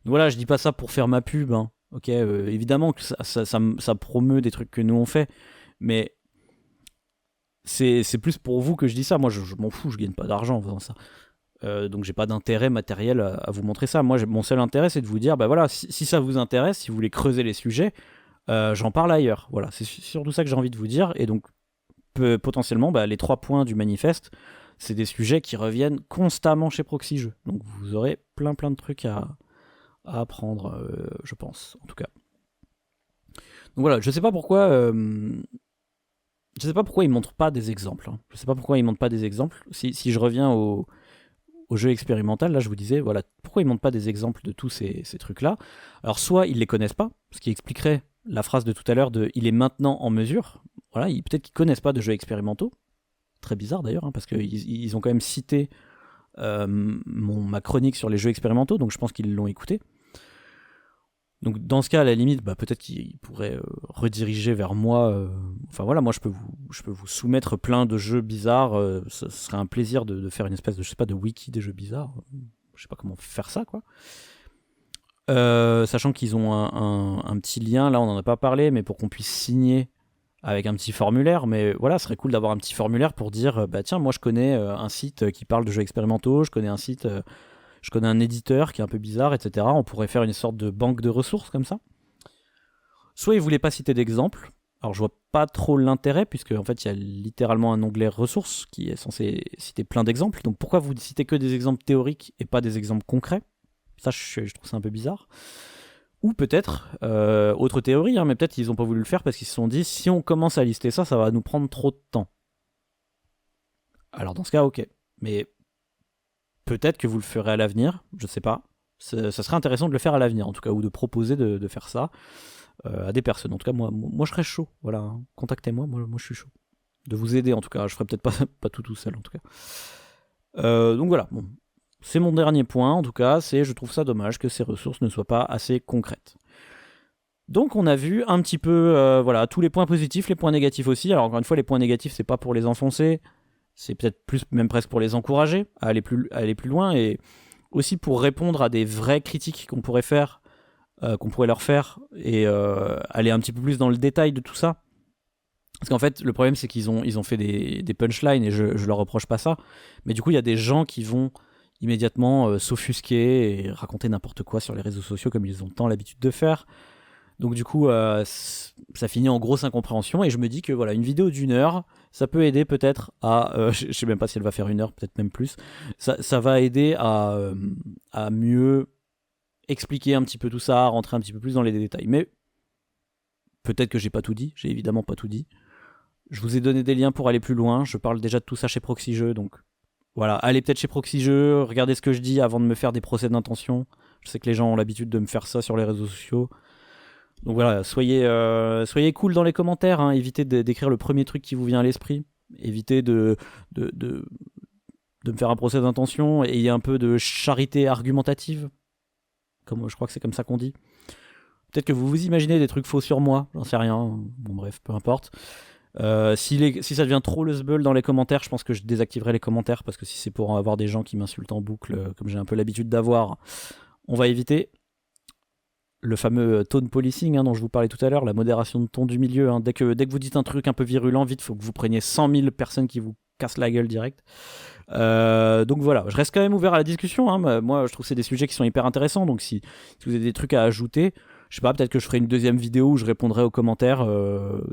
Donc voilà, je dis pas ça pour faire ma pub, hein. Ok, évidemment que ça promeut des trucs que nous on fait, mais c'est plus pour vous que je dis ça. Moi, je m'en fous, je gagne pas d'argent en faisant ça. Donc j'ai pas d'intérêt matériel à vous montrer ça. Moi, mon seul intérêt, c'est de vous dire, bah voilà, si ça vous intéresse, si vous voulez creuser les sujets, j'en parle ailleurs. Voilà, c'est surtout ça que j'ai envie de vous dire. Et donc, potentiellement, les 3 points du manifeste, c'est des sujets qui reviennent constamment chez Proxy Jeux. Donc vous aurez plein de trucs à apprendre, je pense, en tout cas. Donc voilà, je sais pas pourquoi ils montrent pas des exemples. Hein. Je sais pas pourquoi ils montrent pas des exemples. Si je reviens au jeu expérimental, là je vous disais, voilà, pourquoi ils montrent pas des exemples de tous ces trucs-là. Alors soit ils les connaissent pas, ce qui expliquerait la phrase de tout à l'heure de « il est maintenant en mesure ». Voilà, peut-être qu'ils connaissent pas de jeux expérimentaux. Très bizarre d'ailleurs, hein, parce qu'ils ont quand même cité ma chronique sur les jeux expérimentaux, donc je pense qu'ils l'ont écouté. Donc dans ce cas, à la limite, peut-être qu'ils pourraient rediriger vers moi. Enfin voilà, moi je peux vous soumettre plein de jeux bizarres. Ce serait un plaisir de faire une espèce de, je sais pas, de wiki des jeux bizarres. Je sais pas comment faire ça, quoi. Sachant qu'ils ont un petit lien, là on en a pas parlé, mais pour qu'on puisse signer avec un petit formulaire. Mais voilà, ce serait cool d'avoir un petit formulaire pour dire, tiens, moi je connais un site qui parle de jeux expérimentaux, je connais un éditeur qui est un peu bizarre, etc. On pourrait faire une sorte de banque de ressources comme ça. Soit ils voulaient pas citer d'exemples. Alors je vois pas trop l'intérêt, puisque en fait il y a littéralement un onglet ressources qui est censé citer plein d'exemples. Donc pourquoi vous citez que des exemples théoriques et pas des exemples concrets? Ça je trouve ça un peu bizarre. Ou peut-être, autre théorie, hein, mais peut-être qu'ils ont pas voulu le faire parce qu'ils se sont dit si on commence à lister ça, ça va nous prendre trop de temps. Alors dans ce cas, ok. Mais peut-être que vous le ferez à l'avenir, je sais pas. Ça serait intéressant de le faire à l'avenir, en tout cas, ou de proposer de faire ça à des personnes. En tout cas, moi je serais chaud. Voilà, hein. Contactez-moi, moi je suis chaud. De vous aider, en tout cas. Je ferai peut-être pas tout seul, en tout cas. Donc voilà, bon. C'est mon dernier point, en tout cas, je trouve ça dommage que ces ressources ne soient pas assez concrètes. Donc on a vu un petit peu voilà, tous les points positifs, les points négatifs aussi. Alors encore une fois, les points négatifs, c'est pas pour les enfoncer, c'est peut-être plus, même presque pour les encourager à aller plus loin, et aussi pour répondre à des vraies critiques qu'on pourrait faire, qu'on pourrait leur faire, et aller un petit peu plus dans le détail de tout ça. Parce qu'en fait, le problème, c'est qu'ils ont fait des punchlines, et je leur reproche pas ça, mais du coup, il y a des gens qui vont immédiatement s'offusquer et raconter n'importe quoi sur les réseaux sociaux, comme ils ont tant l'habitude de faire. Donc du coup, ça finit en grosse incompréhension et je me dis que voilà, une vidéo d'une heure, ça peut aider peut-être à, je sais même pas si elle va faire une heure, peut-être même plus. Ça va aider à mieux expliquer un petit peu tout ça, à rentrer un petit peu plus dans les détails. Mais peut-être que j'ai pas tout dit, j'ai évidemment pas tout dit. Je vous ai donné des liens pour aller plus loin. Je parle déjà de tout ça chez Proxy Jeux, donc voilà, allez peut-être chez Proxy Jeux, regardez ce que je dis avant de me faire des procès d'intention. Je sais que les gens ont l'habitude de me faire ça sur les réseaux sociaux. Donc voilà, soyez cool dans les commentaires, hein. Évitez d'écrire le premier truc qui vous vient à l'esprit. Évitez de me faire un procès d'intention. Ayez un peu de charité argumentative. Comme, je crois que c'est comme ça qu'on dit. Peut-être que vous vous imaginez des trucs faux sur moi, j'en sais rien. Bon bref, peu importe. Si ça devient trop le sbeul dans les commentaires, je pense que je désactiverai les commentaires parce que si c'est pour avoir des gens qui m'insultent en boucle, comme j'ai un peu l'habitude d'avoir, on va éviter. Le fameux tone policing, hein, dont je vous parlais tout à l'heure, la modération de ton du milieu. Hein. Dès que vous dites un truc un peu virulent, vite, faut que vous preniez 100 000 personnes qui vous cassent la gueule direct. Donc voilà, je reste quand même ouvert à la discussion. Hein. Moi, je trouve que c'est des sujets qui sont hyper intéressants. Donc si vous avez des trucs à ajouter, je sais pas, peut-être que je ferai une deuxième vidéo où je répondrai aux commentaires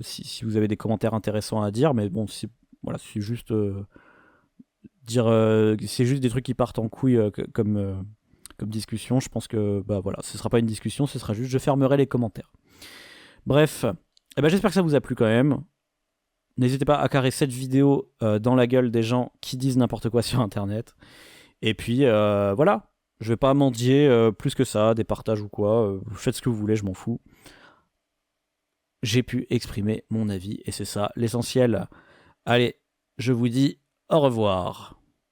si vous avez des commentaires intéressants à dire. Mais bon, voilà, c'est juste c'est juste des trucs qui partent en couille comme discussion. Je pense que bah voilà, ce sera pas une discussion, ce sera juste je fermerai les commentaires. Bref, j'espère que ça vous a plu quand même. N'hésitez pas à carrer cette vidéo dans la gueule des gens qui disent n'importe quoi sur internet. Et puis voilà, je vais pas mendier plus que ça, des partages ou quoi. Vous faites ce que vous voulez, je m'en fous. J'ai pu exprimer mon avis et c'est ça l'essentiel. Allez, je vous dis au revoir.